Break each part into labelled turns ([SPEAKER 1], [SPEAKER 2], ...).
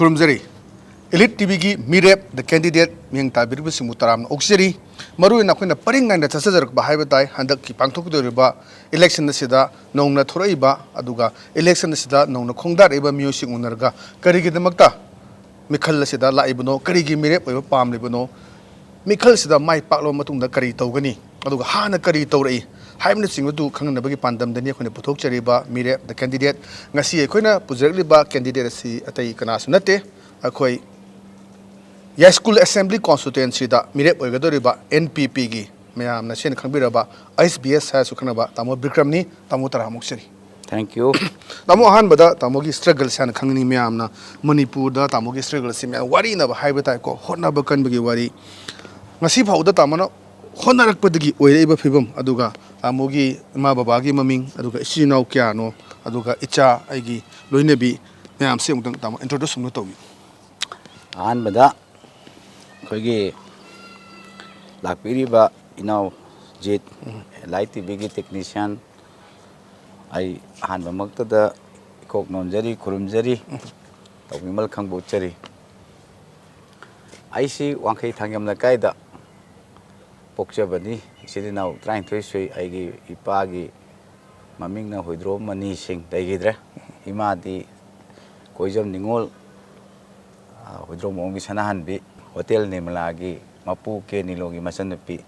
[SPEAKER 1] ꯈꯨꯔꯨꯝꯖꯔꯤ elite ꯇꯤꯚꯤꯒꯤ ꯃꯤꯔꯦꯞ ꯗ candidate ꯃꯤꯡ ꯇꯥꯕꯤꯔꯤꯕꯁꯤꯡꯕꯨ ꯇꯔꯥꯝꯅ ꯑꯣꯛꯆꯔꯤ ꯃꯔꯨꯑꯣꯏꯅ ꯑꯩꯈꯣꯏꯅ ꯄꯔꯤꯡ ꯅꯥꯏꯅ ꯆꯠꯆꯔꯛꯄ ꯍꯥꯏꯕ ꯇꯥꯏ ꯍꯟꯗꯛꯀꯤ ꯄꯥꯡꯊꯣꯛꯀꯗꯧꯔꯤꯕ ꯏꯂꯦꯛꯁꯟ ꯑꯁꯤꯗ ꯅꯧꯅ ꯊꯣꯔꯛꯏꯕ ꯑꯗꯨꯒ ꯏꯂꯦꯛꯁꯟ ꯑꯁꯤꯗ ꯅꯧꯅ ꯈꯣꯡꯗꯥꯔꯛꯏꯕ ꯃꯤꯑꯣꯏꯁꯤꯡ ꯎꯅꯔꯒ ꯀꯔꯤꯒꯤꯗꯃꯛꯇ ꯃꯤꯈꯜ ꯑꯁꯤꯗ ꯂꯥꯛꯏꯕꯅꯣ ꯀꯔꯤꯒꯤ ꯃꯤꯔꯦꯞ ꯑꯣꯏꯕ ꯄꯥꯝꯂꯤꯕꯅꯣ ꯃꯤꯈꯜꯁꯤꯗ ꯃꯥꯏ ꯄꯥꯛꯂꯕ ꯃꯇꯨꯡꯗ ꯀꯔꯤ ꯇꯧꯒꯅꯤ ꯑꯗꯨꯒ ꯍꯥꯟꯅ ꯀꯔꯤ ꯇꯧꯔꯛꯏ ꯍꯥꯏꯕꯅꯆꯤꯡꯕꯗꯨ ꯈꯪꯅꯅꯕꯒꯤ ꯄꯥꯟꯗꯝꯗꯅꯤ ꯑꯩꯈꯣꯏꯅ ꯄꯨꯊꯣꯛꯆꯔꯤꯕ ꯃꯤꯔꯦꯞ ꯗ ꯀꯦꯟꯗꯤꯗꯦꯠ ꯉꯁꯤ ꯑꯩꯈꯣꯏꯅ ꯄꯨꯖꯔꯛꯂꯤꯕ ꯀꯦꯟꯗꯤꯗꯦꯠ ꯑꯁꯤ ꯑꯇꯩ ꯀꯅꯥꯁꯨ ꯅꯠꯇꯦ ꯑꯩꯈꯣꯏ ꯌꯥꯏꯁ꯭ꯀꯨꯜ ꯑꯦꯁꯦꯝꯕ꯭ꯂꯤ ꯀꯣꯟꯁꯇꯤꯇꯨꯌꯦꯟꯁꯤꯗ ꯃꯤꯔꯦꯞ ꯑꯣꯏꯒꯗꯧꯔꯤꯕ NPPꯒꯤ ꯃꯌꯥꯝꯅ ꯁꯦꯟꯅ ꯈꯪꯕꯤꯔꯕ SBS ꯍꯥꯏꯔꯁꯨ ꯈꯪꯅꯕ ꯇꯥꯃꯣ ꯕꯤꯀ꯭ꯔꯝꯅꯤ ꯇꯥꯃꯣ ꯇꯔꯥꯃꯨꯛꯆꯔꯤ
[SPEAKER 2] Thank you.
[SPEAKER 1] ꯇꯥꯃꯣ ꯑꯍꯥꯟꯕꯗ ꯇꯥꯃꯣꯒꯤ ꯁ꯭ꯇ꯭ꯔꯒꯜꯁ ꯍꯥꯏꯅ ꯈꯪꯅꯤꯡꯉꯤ ꯃꯌꯥꯝꯅ ꯃꯅꯤꯄꯨꯔꯗ ꯇꯥꯃꯣꯒꯤ ꯁ꯭ꯇ꯭ꯔꯒꯜꯁꯤ ꯃꯌꯥꯝ ꯋꯥꯔꯤꯅꯕ ꯍꯥꯏꯕ ꯇꯥꯏꯀꯣ ꯍꯣꯠꯅꯕ ꯀꯟꯕꯒꯤ ꯋꯥꯔꯤ ꯉꯁꯤ ꯐꯥꯎꯕꯗ ꯇꯥꯃꯣꯅ ꯍꯣꯠꯅꯔꯛꯄꯗꯒꯤ ꯑꯣꯏꯔꯛꯏꯕ ꯐꯤꯕꯝ ꯑꯗꯨꯒ ꯇꯥꯃꯣꯒꯤ ꯏꯃꯥ ꯕꯕꯥꯒꯤ ꯃꯃꯤꯡ ꯑꯗꯨꯒ ꯏꯆꯤꯜ ꯏꯅꯥꯎ ꯀꯌꯥꯅꯣ ꯑꯗꯨꯒ ꯏꯆꯥ ꯑꯩꯒꯤ ꯂꯣꯏꯅꯕꯤ ꯃꯌꯥꯝꯁꯤ ꯑꯃꯨꯛꯇꯪ ꯇꯥꯃꯣ ꯏꯟꯇ꯭ꯔꯣꯗ꯭ꯌꯨꯁ ꯑꯃꯨꯛ ꯇꯧꯕꯤꯌꯨ
[SPEAKER 2] ꯑꯍꯥꯟꯕꯗ ꯑꯩꯈꯣꯏꯒꯤ ꯂꯥꯛꯄꯤꯔꯤꯕ ꯏꯅꯥꯎ ꯖꯤꯠ ꯂꯥꯏꯠ ꯇꯤꯚꯤꯒꯤ ꯇꯦꯛꯅꯤꯁꯤꯌꯥꯟ ꯑꯩ ꯑꯍꯥꯟꯕꯃꯛꯇꯗ ꯏꯀꯣꯛ ꯅꯣꯝꯖꯔꯤ ꯈꯨꯔꯨꯝꯖꯔꯤ ꯇꯧꯕꯤꯃꯜ ꯈꯪꯕ ꯎꯠꯆꯔꯤ ꯑꯩꯁꯤ ꯋꯥꯡꯈꯩ ꯊꯥꯡꯖꯝ ꯂꯩꯀꯥꯏꯗ ꯄꯣꯛꯆꯕꯅꯤ ꯏꯆꯤꯜ ꯏꯅꯥꯎ 39 ꯁꯨꯏ ꯑꯩꯒꯤ ꯏꯄꯥꯒꯤ ꯃꯃꯤꯡꯅ ꯍꯨꯏꯗ꯭ꯔꯣꯝ ꯃꯅꯤ ꯁꯤꯡ ꯂꯩꯈꯤꯗ꯭ꯔꯦ ꯏꯃꯥꯗꯤ ꯀꯣꯏꯖꯝ ꯅꯤꯡꯉꯣꯜ ꯍꯨꯏꯗ꯭ꯔꯣꯝꯕꯝꯒꯤ ꯁꯅꯥꯍꯟꯕꯤ ꯍꯣꯇꯦꯜ ꯅꯤꯔꯃꯂꯥꯒꯤ ꯃꯄꯨ ꯀꯦ ꯅꯤꯂꯣꯒꯤ ꯃꯆꯟꯅꯨꯄꯤ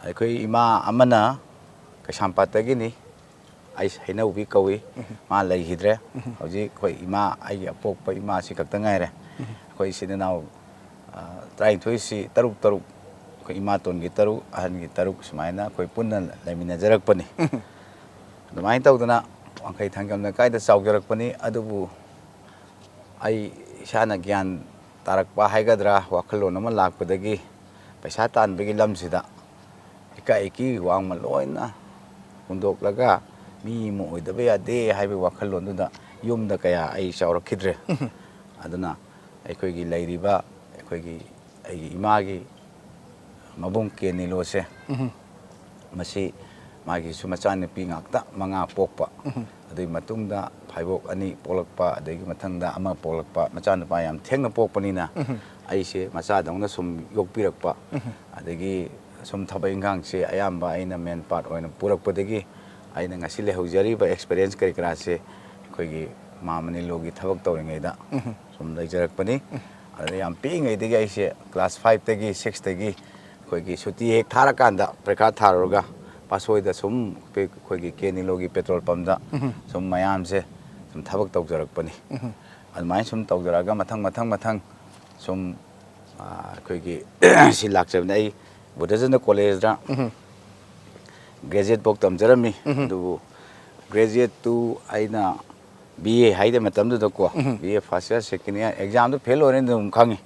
[SPEAKER 2] ꯑꯩꯈꯣꯏ ꯏꯃꯥ ꯑꯃꯅ ꯀꯩꯁꯥꯝꯄꯥꯠꯇꯒꯤꯅꯤ ꯑꯩ ꯍꯩꯅꯧꯕꯤ ꯀꯧꯏ ꯃꯥ ꯂꯩꯈꯤꯗ꯭ꯔꯦ ꯍꯧꯖꯤꯛ ꯑꯩꯈꯣꯏ ꯏꯃꯥ ꯑꯩꯒꯤ ꯑꯄꯣꯛꯄ ꯏꯃꯥꯁꯤ ꯈꯛꯇ ꯉꯥꯏꯔꯦ ꯑꯩꯈꯣꯏ ꯏꯆꯤꯜ ꯏꯅꯥꯎ 39ꯁꯤ ꯇꯔꯨꯛ ꯑꯩꯈꯣꯏ ꯏꯃꯥꯇꯣꯟꯒꯤ 3 ꯑꯍꯟꯒꯤ 3 ꯁꯨꯃꯥꯏꯅ ꯑꯩꯈꯣꯏ ꯄꯨꯟꯅ ꯂꯩꯃꯤꯟꯅꯖꯔꯛꯄꯅꯤ ꯑꯗꯨꯃꯥꯏꯅ ꯇꯧꯗꯅ ꯋꯥꯡꯈꯩ ꯊꯥꯡꯖꯝ ꯂꯩꯀꯥꯏꯗ ꯆꯥꯎꯖꯔꯛꯄꯅꯤ ꯑꯗꯨꯕꯨ ꯑꯩ ꯏꯁꯥꯅ ꯒ꯭ꯌꯥꯟ ꯇꯥꯔꯛꯄ ꯍꯥꯏꯒꯗ꯭ꯔꯥ ꯋꯥꯈꯜꯂꯣꯟ ꯑꯃ ꯂꯥꯛꯄꯗꯒꯤ ꯄꯩꯁా ꯇꯥꯟꯕꯒꯤ ꯂꯝꯁꯤꯗ ꯏꯀꯥꯏ ꯋꯥꯡꯃ ꯂꯣꯏꯅ ꯍꯨꯟꯗꯣꯛꯂꯒ ꯃꯤ ꯑꯃ ꯑꯣꯏꯗꯕ ꯌꯥꯗꯦ ꯍꯥꯏꯕ ꯋꯥꯈꯜꯂꯣꯟꯗꯨꯗ ꯌꯨꯝꯗ ꯀꯌꯥ ꯑꯩ ꯆꯥꯎꯔꯛꯈꯤꯗ꯭ꯔꯦ ꯑꯗꯨꯅ ꯑꯩꯈꯣꯏꯒꯤ ꯂꯩꯔꯤꯕ ꯑꯩꯒꯤ ꯏꯃꯥꯒꯤ ꯃꯕꯨꯡ ꯀꯦ ꯅꯤꯂꯣꯁꯦ ꯃꯁꯤ ꯃꯥꯒꯤꯁꯨ ꯃꯆꯥꯅꯨꯄꯤ ꯉꯥꯛꯇ 5 ꯄꯣꯛꯄ ꯑꯗꯨꯒꯤ ꯃꯇꯨꯡꯗ ꯐꯥꯏꯕꯣꯛ 2 ꯄꯣꯛꯂꯛꯄ ꯑꯗꯒꯤ ꯃꯊꯪꯗ ꯑꯃ ꯄꯣꯛꯂꯛꯄ ꯃꯆꯥꯅꯨꯄꯥ ꯌꯥꯝ ꯊꯦꯡꯅ ꯄꯣꯛꯄꯅꯤꯅ ꯑꯩꯁꯦ ꯃꯆꯥꯗꯧꯅ ꯁꯨꯝ ꯌꯣꯛꯄꯤꯔꯛꯄ ꯑꯗꯒꯤ ꯁꯨꯝ ꯊꯕꯛ ꯏꯪꯈꯥꯡꯁꯦ ꯑꯌꯥꯝꯕ ꯑꯩꯅ ꯃꯦꯟ ꯄꯥꯔꯠ ꯑꯣꯏꯅ ꯄꯨꯔꯛꯄꯗꯒꯤ ꯑꯩꯅ ꯉꯁꯤ ꯂꯩꯍꯧꯖꯔꯤꯕ ꯑꯦꯛꯁꯄꯤꯔꯤꯌꯦꯟꯁ ꯀꯔꯤ ꯀꯔꯥꯁꯦ ꯑꯩꯈꯣꯏꯒꯤ ꯃꯥꯝꯃ ꯅꯤꯂꯣꯒꯤ ꯊꯕꯛ ꯇꯧꯔꯤꯉꯩꯗ ꯁꯨꯝ ꯂꯩꯖꯔꯛꯄꯅꯤ ꯑꯗꯨꯗ ꯌꯥꯝ ꯄꯤꯛꯏꯉꯩꯗꯒꯤ ꯑꯩꯁꯦ ꯀ꯭ꯂꯥꯁ 5ꯇꯒꯤ 6ꯇꯒꯤ ꯑꯩꯈꯣꯏꯒꯤ ꯁꯨꯇꯤ ꯍꯦꯛ ꯊꯥꯔꯀꯥꯟꯗ ꯄꯔꯤꯈꯥ ꯊꯥꯔꯨꯔꯒ ꯄꯥꯁꯣꯏꯗ ꯁꯨꯝ ꯑꯩꯈꯣꯏꯒꯤ ꯀꯦ ꯅꯤꯂꯣꯒꯤ ꯄꯦꯇ꯭ꯔꯣꯜ ꯄꯝꯗ ꯁꯨꯝ ꯃꯌꯥꯝꯁꯦ ꯁꯨꯝ ꯊꯕꯛ ꯇꯧꯖꯔꯛꯄꯅꯤ ꯑꯗꯨꯃꯥꯏꯅ ꯁꯨꯝ ꯇꯧꯖꯔꯛꯑꯒ ꯃꯊꯪ ꯁꯨꯝ ꯑꯩꯈꯣꯏꯒꯤ ꯁꯤ ꯂꯥꯛꯆꯕꯅꯤ ꯑꯩ ꯕꯨꯙꯆꯟꯗ꯭ꯔ ꯀꯣꯂꯦꯖꯇ ꯒ꯭ꯔꯦꯖꯨꯑꯦꯠ ꯐꯥꯎ ꯇꯝꯖꯔꯝꯃꯤ ꯑꯗꯨꯕꯨ ꯒ꯭ꯔꯦꯖꯨꯑꯦꯠꯇꯨ ꯑꯩꯅ BA ꯍꯥꯏꯗ ꯃꯇꯝꯗꯨꯗꯀꯣ BA ꯐꯥꯔꯁ ꯏꯌꯔ ꯁꯦꯀꯦꯟ ꯏꯌꯔ ꯑꯦꯛꯖꯥꯝꯗꯣ ꯐꯦꯜ ꯑꯣꯏꯔꯦꯅ ꯑꯗꯨꯝ ꯈꯪꯉꯤ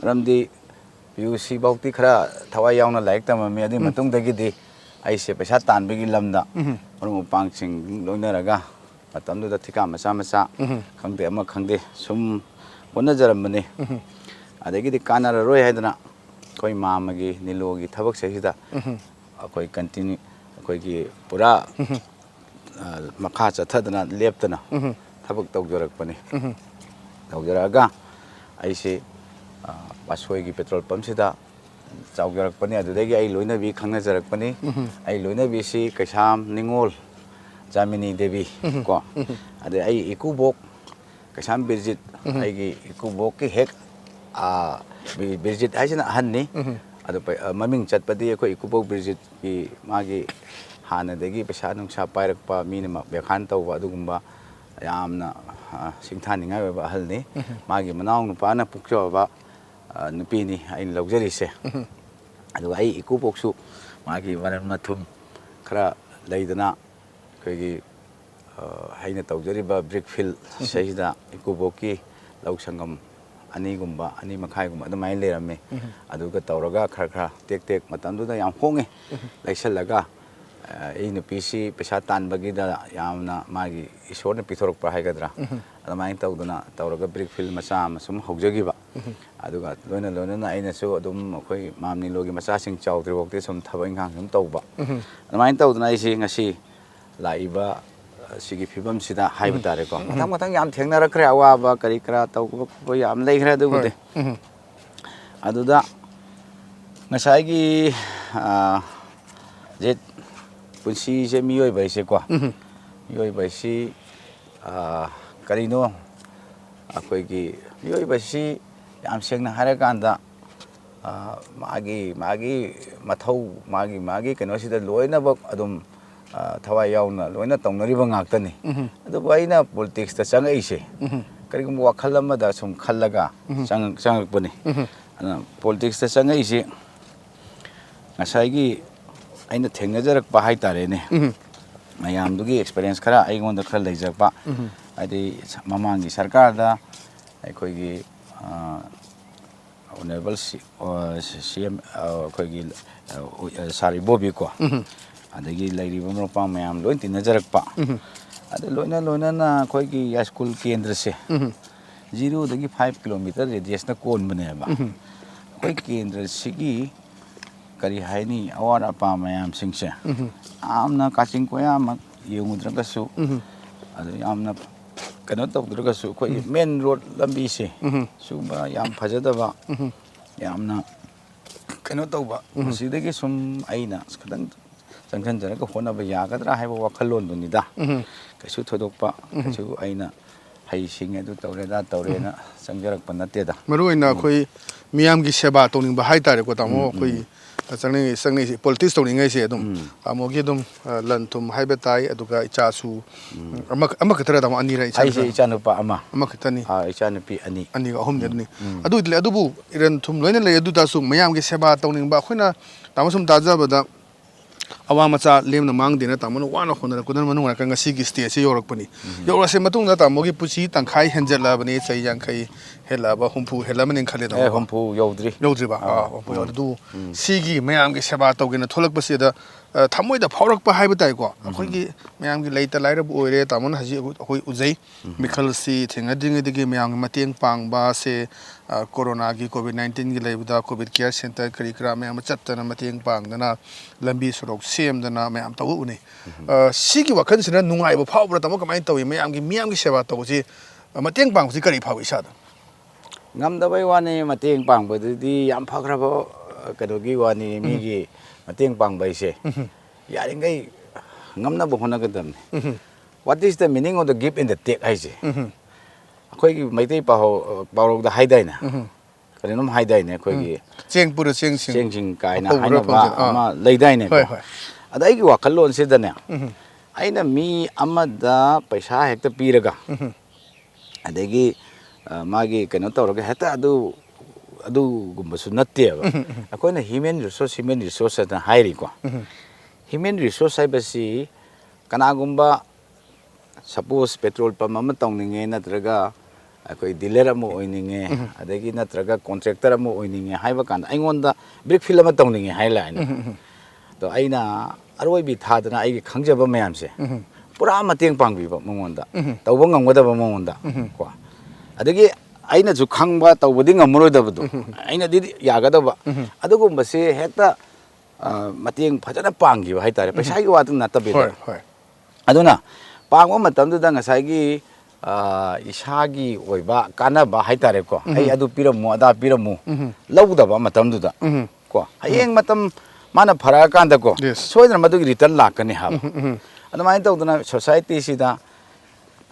[SPEAKER 2] ꯃꯔꯝꯗꯤ PUC ꯐꯥꯎꯗꯤ ꯈꯔ ꯊꯋꯥꯏ ꯌꯥꯎꯅ ꯂꯥꯏꯔꯤꯛ ꯇꯝꯃꯝꯃꯤ ꯑꯗꯨꯒꯤ ꯃꯇꯨꯡꯗꯒꯤꯗꯤ ꯑꯩꯁꯦ ꯄꯩꯁా ꯇꯥꯟꯕꯒꯤ ꯂꯝꯗ ꯃꯔꯨꯞ ꯃꯄꯥꯡꯁꯤꯡ ꯂꯣꯏꯅꯔꯒ ꯃꯇꯝꯗꯨꯗ ꯊꯤꯀꯥ ꯃꯆꯥ ꯈꯪꯗꯦ ꯑꯃ ꯈꯪꯗꯦ ꯁꯨꯝ ꯍꯣꯠꯅꯖꯔꯝꯕꯅꯤ ꯑꯗꯒꯤꯗꯤ ꯀꯥꯟꯅꯔꯔꯣꯏ ꯍꯥꯏꯗꯅ ꯑꯩꯈꯣꯏ ꯃꯥꯝꯃꯒꯤ ꯅꯤꯂꯣꯒꯤ ꯊꯕꯛꯁꯤꯗ ꯑꯩꯈꯣꯏ ꯀꯟꯇꯤꯅ꯭ꯌꯨ ꯑꯩꯈꯣꯏꯒꯤ ꯄꯨꯔꯥ ꯃꯈꯥ ꯆꯠꯊꯗꯅ ꯂꯦꯞꯇꯅ ꯊꯕꯛ ꯇꯧꯖꯔꯛꯄꯅꯤ ꯇꯧꯖꯔꯛꯑꯒ ꯑꯩꯁꯦ ꯄꯥꯠꯁꯣꯏꯒꯤ ꯄꯦꯇ꯭ꯔꯣꯜ ꯄꯝꯁꯤꯗ ꯆꯥꯎꯖꯔꯛꯄꯅꯤ ꯑꯗꯨꯗꯒꯤ ꯑꯩ ꯂꯣꯏꯅꯕꯤ ꯈꯪꯅꯖꯔꯛꯄꯅꯤ ꯑꯩ ꯂꯣꯏꯅꯕꯤꯁꯤ ꯀꯩꯁꯥꯝ ꯅꯤꯡꯉꯣꯜ ꯖꯥꯃꯤꯅꯤ ꯗꯦꯕꯤ ꯀꯣ ꯑꯗꯩ ꯑꯩ ꯏꯀꯨꯕꯣꯛ ꯀꯩꯁꯥꯝ ꯕꯤꯔꯖꯤꯠ ꯑꯩꯒꯤ ꯏꯀꯨꯕꯣꯛꯀꯤ ꯍꯦꯛ ꯕꯤꯔꯖꯤꯠ ꯍꯥꯏꯁꯤꯅ ꯑꯍꯟꯅꯤ ꯑꯗꯨ ꯃꯃꯤꯡ ꯆꯠꯄꯗꯤ ꯑꯩꯈꯣꯏ ꯏꯀꯨꯕꯣꯛ ꯕꯤꯔꯖꯤꯠꯀꯤ ꯃꯥꯒꯤ ꯍꯥꯟꯅꯗꯒꯤ ꯄꯩꯁꯥ ꯅꯨꯡꯁꯥ ꯄꯥꯏꯔꯛꯄ ꯃꯤꯅ ꯕꯦꯈꯥꯟ ꯇꯧꯕ ꯑꯗꯨꯒꯨꯝꯕ ꯌꯥꯝꯅ ꯁꯤꯡꯊꯥꯅꯤꯡꯉꯥꯏ ꯑꯣꯏꯕ ꯑꯍꯜꯅꯤ ꯃꯥꯒꯤ ꯃꯅꯥꯎ ꯅꯨꯄꯥꯅ ꯄꯣꯛꯆꯕ ꯅꯨꯄꯤꯅꯤ ꯑꯩꯅ ꯂꯧꯖꯔꯤꯁꯦ ꯑꯗꯨꯒ ꯑꯩ ꯏꯀꯨꯕꯣꯛꯁꯨ ꯃꯥꯒꯤ ꯃꯔꯟ ꯃꯊꯨꯝ ꯈꯔ ꯂꯩꯗꯅ ꯑꯩꯈꯣꯏꯒꯤ ꯑꯩꯅ ꯇꯧꯖꯔꯤꯕ ꯕ꯭ꯔꯤꯛ ꯐꯤꯜ ꯁꯤꯗꯩꯁꯤꯗ ꯏꯀꯨꯕꯣꯛꯀꯤ ꯂꯧ ꯁꯪꯒꯝ 2 2.5 ꯑꯗꯨꯃꯥꯏꯅ ꯂꯩꯔꯝꯃꯤ ꯑꯗꯨꯒ ꯇꯧꯔꯒ ꯈꯔ ꯇꯦꯛ ꯃꯇꯝꯗꯨꯗ ꯌꯥꯝ ꯍꯣꯡꯉꯦ ꯂꯩꯁꯜꯂꯒ ꯑꯩ ꯅꯨꯄꯤꯁꯤ ꯄꯩꯁా ꯇꯥꯟꯕꯒꯤꯗ ꯌꯥꯝꯅ ꯃꯥꯒꯤ ꯏꯁꯣꯔꯅ ꯄꯤꯊꯣꯔꯛꯄ ꯍꯥꯏꯒꯗ꯭ꯔꯥ ꯑꯗꯨꯃꯥꯏꯅ ꯇꯧꯗꯅ ꯇꯧꯔꯒ ꯕ꯭ꯔꯤꯛ ꯐꯤꯜ ꯃꯆꯥ ꯑꯃ ꯁꯨꯝ ꯍꯧꯖꯈꯤꯕ ꯑꯗꯨꯒ ꯂꯣꯏꯅꯅ ꯑꯩꯅꯁꯨ ꯑꯗꯨꯝ ꯑꯩꯈꯣই ꯃꯥꯝ ꯅꯤꯂꯣꯒꯤ ꯃꯆꯥꯁꯤꯡ ꯆꯥꯎꯗ꯭ꯔꯤꯐꯥꯎꯗꯤ ꯁꯨꯝ ꯊꯕꯛ ꯏꯪꯈꯥꯡ ꯁꯨꯝ ꯇꯧꯕ ꯑꯗꯨꯃꯥꯏꯅ ꯇꯧꯗꯅ ꯑꯩꯁꯤ ꯉꯁꯤ ꯂꯥꯛꯏꯕ ꯁꯤꯒꯤ ꯐꯤꯕꯝꯁꯤꯗ ꯍꯥꯏꯕ ꯇꯥꯔꯦꯀꯣ ꯃꯊꯪ ꯌꯥꯝ ꯊꯦꯡꯅꯔꯛꯈ꯭ꯔꯦ ꯑꯋꯥꯕ ꯀꯔꯤ ꯀꯔꯥ ꯇꯧꯕ ꯈꯣꯠꯄ ꯌꯥꯝ ꯂꯩꯈ꯭ꯔꯦ ꯑꯗꯨꯕꯨꯗꯤ ꯑꯗꯨꯗ ꯉꯁꯥꯏꯒꯤ ꯄꯨꯟꯁꯤꯁꯦ ꯃꯤꯑꯣꯏꯕ ꯍꯥꯏꯁꯦꯀꯣ ꯃꯤꯑꯣꯏꯕ ꯍꯥꯏꯁꯤ ꯀꯔꯤꯅꯣ ꯑꯩꯈꯣꯏꯒꯤ ꯃꯤꯑꯣꯏꯕ ꯍꯥꯏꯁꯤ ꯌꯥꯝ ꯁꯦꯡꯅ ꯍꯥꯏꯔꯀꯥꯟꯗ ꯃꯥꯒꯤ ꯃꯊꯧ ꯃꯥꯒꯤ ꯀꯩꯅꯣꯁꯤꯗ ꯂꯣꯏꯅꯃꯛ ꯑꯗꯨꯝ ꯊꯋꯥꯏ ꯌꯥꯎꯅ ꯂꯣꯏꯅ ꯇꯧꯅꯔꯤꯕ ꯉꯥꯛꯇꯅꯤ ꯑꯗꯨꯕꯨ ꯑꯩꯅ ꯄꯣꯂꯤꯇꯤꯛꯁꯇ ꯆꯪꯉꯛꯏꯁꯦ ꯀꯔꯤꯒꯨꯝꯕ ꯋꯥꯈꯜ ꯑꯃꯗ ꯁꯨꯝ ꯈꯜꯂꯒ ꯆꯪꯉꯛꯄꯅꯤ ꯑꯗꯨꯅ ꯄꯣꯂꯤꯇꯤꯛꯁꯇ ꯆꯪꯉꯛꯏꯁꯤ ꯉꯁꯥꯏꯒꯤ ꯑꯩꯅ ꯊꯦꯡꯅꯖꯔꯛꯄ ꯍꯥꯏꯇꯥꯔꯦꯅꯦ ꯃꯌꯥꯝꯗꯨꯒꯤ ꯑꯦꯛꯁꯄꯤꯔꯤꯌꯦꯟꯁ ꯈꯔ ꯑꯩꯉꯣꯟꯗ ꯈꯔ ꯂꯩꯖꯔꯛꯄ ꯍꯥꯏꯗꯤ ꯃꯃꯥꯡꯒꯤ ꯁꯔꯀꯥꯔꯗ ꯑꯩꯈꯣꯏꯒꯤ ꯑꯣꯅꯦꯕꯜ CM ꯑꯩꯈꯣꯏꯒꯤ ꯁꯥꯔ ꯏꯕꯣꯕꯤꯀꯣ ꯑꯗꯒꯤ ꯂꯩꯔꯤꯕ ꯃꯔꯨꯞ ꯃꯄꯥꯡ ꯃꯌꯥꯝ ꯂꯣꯏ ꯇꯤꯟꯅꯖꯔꯛꯄ ꯑꯗ ꯂꯣꯏꯅꯅ ꯑꯩꯈꯣꯏꯒꯤ ꯌꯥꯏꯁ꯭ꯀꯨꯜ ꯀꯦꯟꯗ꯭ꯔꯁꯦ 0ꯗꯒꯤ 5 ꯀꯤꯂꯣꯃꯤꯇꯔ ꯔꯦꯗꯤꯌꯁꯅ ꯀꯣꯟꯕꯅꯦꯕ ꯑꯩꯈꯣꯏ ꯀꯦꯟꯗ꯭ꯔꯁꯤꯒꯤ ꯀꯔꯤ ꯍꯥꯏꯅꯤ ꯑꯋꯥꯠ ꯑꯄꯥ ꯃꯌꯥꯝꯁꯤꯡꯁꯦ ꯌꯥꯝꯅ ꯀꯥꯆꯤꯟ ꯀꯣꯏꯌꯥꯃꯛ ꯌꯦꯡꯉꯨꯗ꯭ꯔꯒꯁꯨ ꯑꯗꯨ ꯌꯥꯝꯅ ꯀꯩꯅꯣ ꯇꯧꯗ꯭ꯔꯒꯁꯨ ꯑꯩꯈꯣꯏꯒꯤ ꯃꯦꯟ ꯔꯣꯗ ꯂꯝꯕꯤꯁꯦ ꯁꯤꯒꯨꯝꯕ ꯌꯥꯝ ꯐꯖꯗꯕ ꯌꯥꯝꯅ ꯀꯩꯅꯣ ꯇꯧꯕ ꯃꯁꯤꯗꯒꯤ ꯁꯨꯝ ꯑꯩꯅ ꯈꯤꯇꯪ ꯆꯪꯁꯤꯟꯖꯔꯒ ꯍꯣꯠꯅꯕ ꯌꯥꯒꯗ꯭ꯔꯥ ꯍꯥꯏꯕ ꯋꯥꯈꯜꯂꯣꯟꯗꯨꯅꯤꯗ ꯀꯩꯁꯨ ꯊꯣꯏꯗꯣꯛꯄ ꯀꯩꯁꯨ ꯑꯩꯅ ꯍꯩꯁꯤꯡꯉꯦ ꯑꯗꯨ ꯇꯧꯔꯦꯗ ꯇꯧꯔꯦꯅ ꯆꯪꯖꯔꯛꯄ ꯅꯠꯇꯦꯗ
[SPEAKER 1] ꯃꯔꯨꯑꯣꯏꯅ ꯑꯩꯈꯣꯏ ꯃꯤꯌꯥꯝꯒꯤ ꯁꯦꯕꯥ ꯇꯧꯅꯤꯡꯕ ꯍꯥꯏꯇꯥꯔꯦꯀꯣ ꯇꯥꯃꯣ ꯑꯩꯈꯣꯏ ꯆꯪꯅꯩꯁꯦ ꯄꯣꯂꯤꯇꯤꯛꯁ ꯇꯧꯅꯤꯡꯉꯩꯁꯦ ꯑꯗꯨꯝ ꯇꯥꯃꯣꯒꯤ ꯑꯗꯨꯝ ꯂꯟ ꯊꯨꯝ ꯍꯥꯏꯕ ꯇꯥꯏ ꯑꯗꯨꯒ ꯏꯆꯥꯁꯨ ꯑꯃꯈꯛꯇꯔ ꯇꯥꯃꯣ ꯑꯅꯤꯔ
[SPEAKER 2] ꯑꯩꯁꯦ ꯏꯆꯥꯅꯨꯄꯥ
[SPEAKER 1] ꯑꯃꯈꯛꯇꯅꯤ
[SPEAKER 2] ꯏꯆꯥꯅꯨꯄꯤ
[SPEAKER 1] ꯑꯅꯤꯒ ꯑꯍꯨꯝꯅꯤ ꯑꯗꯨꯅꯤ ꯑꯗꯨꯗꯤ ꯂꯩ ꯑꯗꯨꯕꯨ ꯏꯔꯟ ꯊꯨꯝ ꯂꯣꯏꯅ ꯂꯩ ꯑꯗꯨꯗꯁꯨ ꯃꯌꯥꯝꯒꯤ ꯁꯦꯕꯥ ꯇꯧꯅꯤꯡꯕ ꯑꯩꯈꯣꯏꯅ ꯇꯥꯃꯣ ꯁꯨꯝ ꯇꯥꯖꯕꯗ ꯑꯋꯥ ꯃꯆꯥ ꯂꯦꯝꯅ ꯃꯥꯡꯗꯦꯅ ꯇꯥꯃꯣꯅ ꯋꯥꯅ ꯍꯣꯠꯅꯔꯛꯄꯗꯨꯅ ꯃꯅꯨꯡ ꯉꯥꯏꯔꯒ ꯉꯁꯤꯒꯤ ꯁ꯭ꯇꯦꯖꯁꯤ ꯌꯧꯔꯛꯄꯅꯤ ꯌꯧꯔꯛꯑꯁꯦ ꯃꯇꯨꯡꯗ ꯇꯥꯃꯣꯒꯤ ꯄꯨꯟꯁꯤ ꯇꯪꯈꯥꯏ ꯍꯦꯟꯖꯜꯂꯛꯑꯕꯅꯤ ꯆꯍꯤ 50 ꯍꯦꯜꯂꯛꯑꯕ 60 ꯍꯦꯜꯂꯝꯃꯅꯤ ꯈꯜꯂꯦ ꯇꯥꯃꯣꯀꯣ
[SPEAKER 2] 60 ꯌꯧꯗ꯭ꯔꯤ
[SPEAKER 1] ꯌꯧꯗ꯭ꯔꯤꯕ ꯍꯨꯝꯐꯨ ꯑꯗꯨ ꯁꯤꯒꯤ ꯃꯌꯥꯝꯒꯤ ꯁꯦꯕꯥ ꯇꯧꯒꯦꯅ ꯊꯣꯛꯂꯛꯄꯁꯤꯗ ꯊꯃꯣꯏꯗ ꯐꯥꯎꯔꯛꯄ ꯍꯥꯏꯕ ꯇꯥꯏꯀꯣ ꯑꯩꯈꯣꯏꯒꯤ ꯃꯌꯥꯝꯒꯤ ꯂꯩꯇ ꯂꯥꯏꯔꯕ ꯑꯣꯏꯔꯦ ꯇꯥꯃꯣꯅ ꯍꯧꯖꯤꯛ ꯑꯩꯈꯣꯏ ꯎꯖꯩ ꯃꯤꯈꯜꯁꯤ ꯊꯦꯡꯅꯗ꯭ꯔꯤꯉꯩꯗꯒꯤ ꯃꯌꯥꯝꯒꯤ ꯃꯇꯦꯡ ꯄꯥꯡꯕꯁꯦ ꯀꯣꯔꯣꯅꯥꯒꯤ COVID-19ꯒꯤ ꯂꯩꯕꯗ ꯀꯣꯚꯤꯗ ꯀꯤꯌꯔ ꯁꯦꯟꯇꯔ ꯀꯔꯤ ꯀꯔꯥ ꯃꯌꯥꯝ ꯑꯃ ꯆꯠꯇꯅ ꯃꯇꯦꯡ ꯄꯥꯡꯗꯅ ꯂꯝꯕꯤ ꯁꯣꯔꯣꯛ ꯁꯦꯝꯗꯅ ꯃꯌꯥꯝ ꯇꯧꯕ ꯎꯅꯩ ꯁꯤꯒꯤ ꯋꯥꯈꯜꯁꯤꯅ ꯅꯨꯡꯉꯥꯏꯕ ꯐꯥꯎꯕ꯭ꯔꯥ ꯇꯥꯃꯣ ꯀꯃꯥꯏꯅ ꯇꯧꯏ ꯃꯤꯌꯥꯝꯒꯤ ꯁꯦꯕꯥ ꯇꯧꯕꯁꯤ ꯃꯇꯦꯡ ꯄꯥꯡꯕꯁꯤ ꯀꯔꯤ ꯐꯥꯎꯏ ꯏꯁꯥꯗ
[SPEAKER 2] ꯉꯝꯗꯕꯩ ꯋꯥꯅꯤ ꯃꯇꯦꯡ ꯄꯥꯡꯕꯗꯨꯗꯤ ꯌꯥꯝ ꯐꯈ꯭ꯔꯕ ꯀꯩꯅꯣꯒꯤ ꯋꯥꯅꯤ ꯃꯤꯒꯤ ꯃꯇꯦꯡ ꯄꯥꯡꯕ ꯍꯥꯏꯁꯦ ꯌꯥꯔꯤꯉꯩ ꯉꯝꯅꯕ ꯍꯣꯠꯅꯒꯗꯕꯅꯤ ꯋꯥꯠ ꯏꯁ ꯗ ꯃꯤꯅꯤꯡ of the gift and the ꯇꯦꯛ ꯍꯥꯏꯁꯦ ꯑꯩꯈꯣꯏꯒꯤ ꯃꯩꯇꯩ ꯄꯥꯎꯔꯧꯗ ꯍꯥꯏꯗꯥꯏꯅꯦ ꯀꯔꯤꯅꯣꯝ ꯍꯥꯏꯗꯥꯏꯅꯦ ꯑꯩꯈꯣꯏꯒꯤ
[SPEAKER 1] ꯆꯦꯡ ꯄꯨꯔ ꯆꯦꯡꯁꯤꯡ
[SPEAKER 2] ꯆꯦꯡꯁꯤꯡ ꯀꯥꯏꯅ ꯍꯥꯏꯅꯕ ꯑꯃ ꯂꯩꯗꯥꯏꯅꯦꯀꯣ ꯑꯗ ꯑꯩꯒꯤ ꯋꯥꯈꯜꯂꯣꯟꯁꯤꯗꯅꯦ ꯑꯩꯅ ꯃꯤ ꯑꯃꯗ ꯄꯩꯁꯥ ꯍꯦꯛꯇ ꯄꯤꯔꯒ ꯑꯗꯒꯤ ꯃꯥꯒꯤ ꯀꯩꯅꯣ ꯇꯧꯔꯒ ꯍꯦꯛꯇ ꯑꯗꯨꯒꯨꯝꯕꯁꯨ ꯅꯠꯇꯦꯕ ꯑꯩꯈꯣꯏꯅ ꯍ꯭ꯌꯨꯃꯦꯟ ꯔꯤꯁꯣꯔꯁ ꯍꯥꯏꯅ ꯍꯥꯏꯔꯤꯀꯣ ꯍ꯭ꯌꯨꯃꯦꯟ ꯔꯤꯁꯣꯔꯁ ꯍꯥꯏꯕꯁꯤ ꯀꯅꯥꯒꯨꯝꯕ ꯁꯄꯣꯁ ꯄꯦꯇ꯭ꯔꯣꯜ ꯄꯝ ꯑꯃ ꯇꯧꯅꯤꯡꯉꯦ ꯅꯠꯇ꯭ꯔꯒ ꯑꯩꯈꯣꯏ ꯗꯤꯂꯔ ꯑꯃ ꯑꯣꯏꯅꯤꯡꯉꯦ ꯑꯗꯒꯤ ꯅꯠꯇ꯭ꯔꯒ ꯀꯣꯟꯇ꯭ꯔꯦꯛꯇꯔ ꯑꯃ ꯑꯣꯏꯅꯤꯡꯉꯦ ꯍꯥꯏꯕ ꯀꯥꯟꯗ ꯑꯩꯉꯣꯟꯗ ꯕ꯭ꯔꯤꯛ ꯐꯤꯜ ꯑꯃ ꯇꯧꯅꯤꯡꯉꯦ ꯍꯥꯏ ꯂꯥꯛꯑꯅꯤ ꯑꯗꯣ ꯑꯩꯅ ꯑꯔꯣꯏꯕꯤ ꯊꯥꯗꯅ ꯑꯩꯒꯤ ꯈꯪꯖꯕ ꯃꯌꯥꯝꯁꯦ ꯄꯨꯔꯥ ꯃꯇꯦꯡ ꯄꯥꯡꯕꯤꯕ ꯃꯉꯣꯟꯗ ꯇꯧꯕ ꯉꯝꯒꯗꯕ ꯃꯉꯣꯟꯗ ꯀꯣ ꯑꯗꯒꯤ ꯑꯩꯅꯁꯨ ꯈꯪꯕ ꯇꯧꯕꯗꯤ ꯉꯝꯃꯔꯣꯏꯗꯕꯗꯣ ꯑꯩꯅꯗꯤ ꯌꯥꯒꯗꯕ ꯑꯗꯨꯒꯨꯝꯕꯁꯦ ꯍꯦꯛꯇ ꯃꯇꯦꯡ ꯐꯖꯅ ꯄꯥꯡꯈꯤꯕ ꯍꯥꯏꯇꯥꯔꯦ ꯄꯩꯁꯥꯒꯤ ꯋꯥꯗꯨ ꯅꯠꯇꯕꯤꯗ ꯑꯗꯨꯅ ꯄꯥꯡꯕ ꯃꯇꯝꯗꯨꯗ ꯉꯁꯥꯏꯒꯤ ꯏꯁꯥꯒꯤ ꯑꯣꯏꯕ ꯀꯥꯟꯅꯕ ꯍꯥꯏꯇꯥꯔꯦꯀꯣ ꯑꯩ ꯑꯗꯨ ꯄꯤꯔꯝꯃꯨ ꯑꯗꯥ ꯄꯤꯔꯝꯃꯨ ꯂꯧꯗꯕ ꯃꯇꯝꯗꯨꯗ ꯀꯣ ꯍꯌꯦꯡ ꯃꯇꯝ ꯃꯥꯅ ꯐꯔꯛꯑꯀꯥꯟꯗꯀꯣ ꯁꯣꯏꯗꯅ ꯃꯗꯨꯒꯤ ꯔꯤꯇꯔꯟ ꯂꯥꯛꯀꯅꯤ ꯍꯥꯏꯕ ꯑꯗꯨꯃꯥꯏꯅ ꯇꯧꯗꯅ ꯁꯣꯁꯥꯏꯇꯤꯁꯤꯗ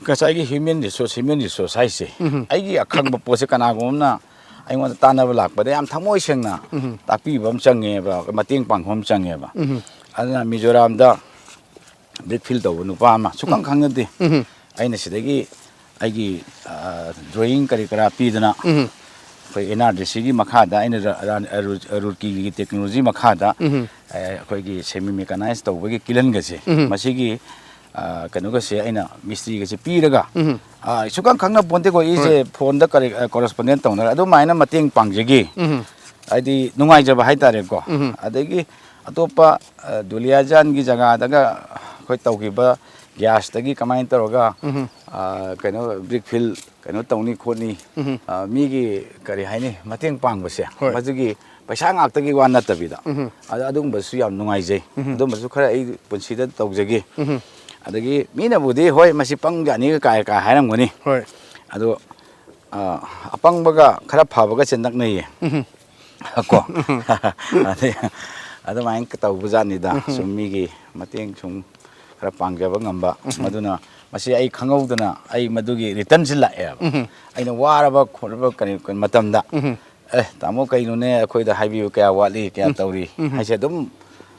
[SPEAKER 2] ꯉꯁꯥꯏꯒꯤ ꯍ꯭ꯌꯨꯃꯦꯟ ꯔꯤꯁꯣꯔꯁ ꯍꯥꯏꯁꯦ ꯑꯩꯒꯤ ꯑꯈꯪꯕ ꯄꯣꯠꯁꯦ ꯀꯅꯥꯒꯨꯝꯕ ꯑꯃꯅ ꯑꯩꯉꯣꯟꯗ ꯇꯥꯟꯅꯕ ꯂꯥꯛꯄꯗ ꯌꯥꯝ ꯊꯃꯣꯏ ꯁꯦꯡꯅ ꯇꯥꯛꯄꯤꯕ ꯑꯃ ꯆꯪꯉꯦꯕ ꯃꯇꯦꯡ ꯄꯥꯡꯕ ꯑꯃ ꯆꯪꯉꯦꯕ ꯑꯗꯨꯅ ꯃꯤꯖꯣꯔꯥꯝꯗ ꯕ꯭ꯔꯤꯛ ꯐꯤꯜ ꯇꯧꯕ ꯅꯨꯄꯥ ꯑꯃ ꯁꯨꯈꯪ ꯈꯪꯅꯗꯦ ꯑꯩꯅ ꯁꯤꯗꯒꯤ ꯑꯩꯒꯤ ꯗ꯭ꯔꯣꯌꯤꯡ ꯀꯔꯤ ꯀꯔꯥ ꯄꯤꯗꯅ ꯑꯩꯈꯣই NRDCꯒꯤ ꯃꯈꯥꯗ ꯑꯩꯅ ꯔꯨꯔꯀꯤꯒꯤ ꯇꯦꯛꯅꯣꯂꯣꯖꯤ ꯃꯈꯥꯗ ꯑꯩꯈꯣꯏꯒꯤ ꯁꯦꯃꯤ ꯃꯦꯀꯥꯅꯥꯏꯖ ꯇꯧꯕꯒꯤ ꯀꯤꯂꯟꯒꯁꯦ ꯃꯁꯤꯒꯤ ꯀꯩꯅꯣꯒꯁꯦ ꯑꯩꯅ ꯃꯤꯁꯇ꯭ꯔꯤꯒꯁꯦ ꯄꯤꯔꯒ ꯁꯨꯈꯪ ꯈꯪꯅ ꯄꯣꯟꯇꯦꯀꯣ ꯑꯩꯁꯦ ꯐꯣꯟꯗ ꯀꯣꯔꯦꯁꯄꯣꯟꯗꯦꯟ ꯇꯧꯅꯔꯦ ꯑꯗꯨꯃꯥꯏꯅ ꯃꯇꯦꯡ ꯄꯥꯡꯖꯒꯦ ꯍꯥꯏꯗꯤ ꯅꯨꯡꯉꯥꯏꯖꯕ ꯍꯥꯏꯇꯥꯔꯦꯀꯣ ꯑꯗꯒꯤ ꯑꯇꯣꯞꯄ ꯗꯨꯂꯤꯌꯥꯖꯥꯟꯒꯤ ꯖꯒꯥꯗꯒ ꯑꯩꯈꯣꯏ ꯇꯧꯈꯤꯕ ꯒ꯭ꯌꯥꯁꯇꯒꯤ ꯀꯃꯥꯏꯅ ꯇꯧꯔꯒ ꯀꯩꯅꯣ ꯕ꯭ꯔꯤꯛ ꯐꯤꯜ ꯀꯩꯅꯣ ꯇꯧꯅꯤ ꯈꯣꯠꯅꯤ ꯃꯤꯒꯤ ꯀꯔꯤ ꯍꯥꯏꯅꯤ ꯃꯇꯦꯡ ꯄꯥꯡꯕꯁꯦ ꯃꯗꯨꯒꯤ ꯄꯩꯁꯥ ꯉꯥꯛꯇꯒꯤ ꯋꯥ ꯅꯠꯇꯕꯤꯗ ꯑꯗꯨꯒꯨꯝꯕꯁꯨ ꯌꯥꯝ ꯅꯨꯡꯉꯥꯏꯖꯩ ꯑꯗꯨꯝꯕꯁꯨ ꯈꯔ ꯑꯩ ꯄꯨꯟꯁꯤꯗ ꯇꯧꯖꯒꯦ ꯑꯗꯒꯤ ꯃꯤꯅꯕꯨꯗꯤ ꯍꯣꯏ ꯃꯁꯤ ꯄꯪꯖꯥꯅꯤꯒ ꯀꯥꯏ ꯍꯥꯏꯔꯝꯒꯅꯤ
[SPEAKER 1] ꯍꯣꯏ
[SPEAKER 2] ꯑꯗꯣ ꯑꯄꯪꯕꯒ ꯈꯔ ꯐꯕꯒꯁꯦ ꯅꯛꯅꯩꯌꯦ ꯀꯣ ꯑꯗꯩ ꯑꯗꯨꯃꯥꯏꯅ ꯇꯧꯕꯖꯥꯠꯅꯤꯗ ꯁꯨꯝ ꯃꯤꯒꯤ ꯃꯇꯦꯡ ꯁꯨꯝ ꯈꯔ ꯄꯥꯡꯖꯕ ꯉꯝꯕ ꯃꯗꯨꯅ ꯃꯁꯤ ꯑꯩ ꯈꯪꯍꯧꯗꯅ ꯑꯩ ꯃꯗꯨꯒꯤ ꯔꯤꯇꯟꯁꯤ ꯂꯥꯛꯑꯦꯕ ꯑꯩꯅ ꯋꯥꯔꯕ ꯈꯣꯠꯂꯕ ꯀꯔꯤ ꯃꯇꯝꯗ ꯇꯥꯃꯣ ꯀꯩꯅꯣꯅꯦ ꯑꯩꯈꯣꯏꯗ ꯍꯥꯏꯕꯤꯌꯨ ꯀꯌꯥ ꯋꯥꯠꯂꯤ ꯀꯌꯥ ꯇꯧꯔꯤ ꯍꯥꯏꯁꯦ ꯑꯗꯨꯝ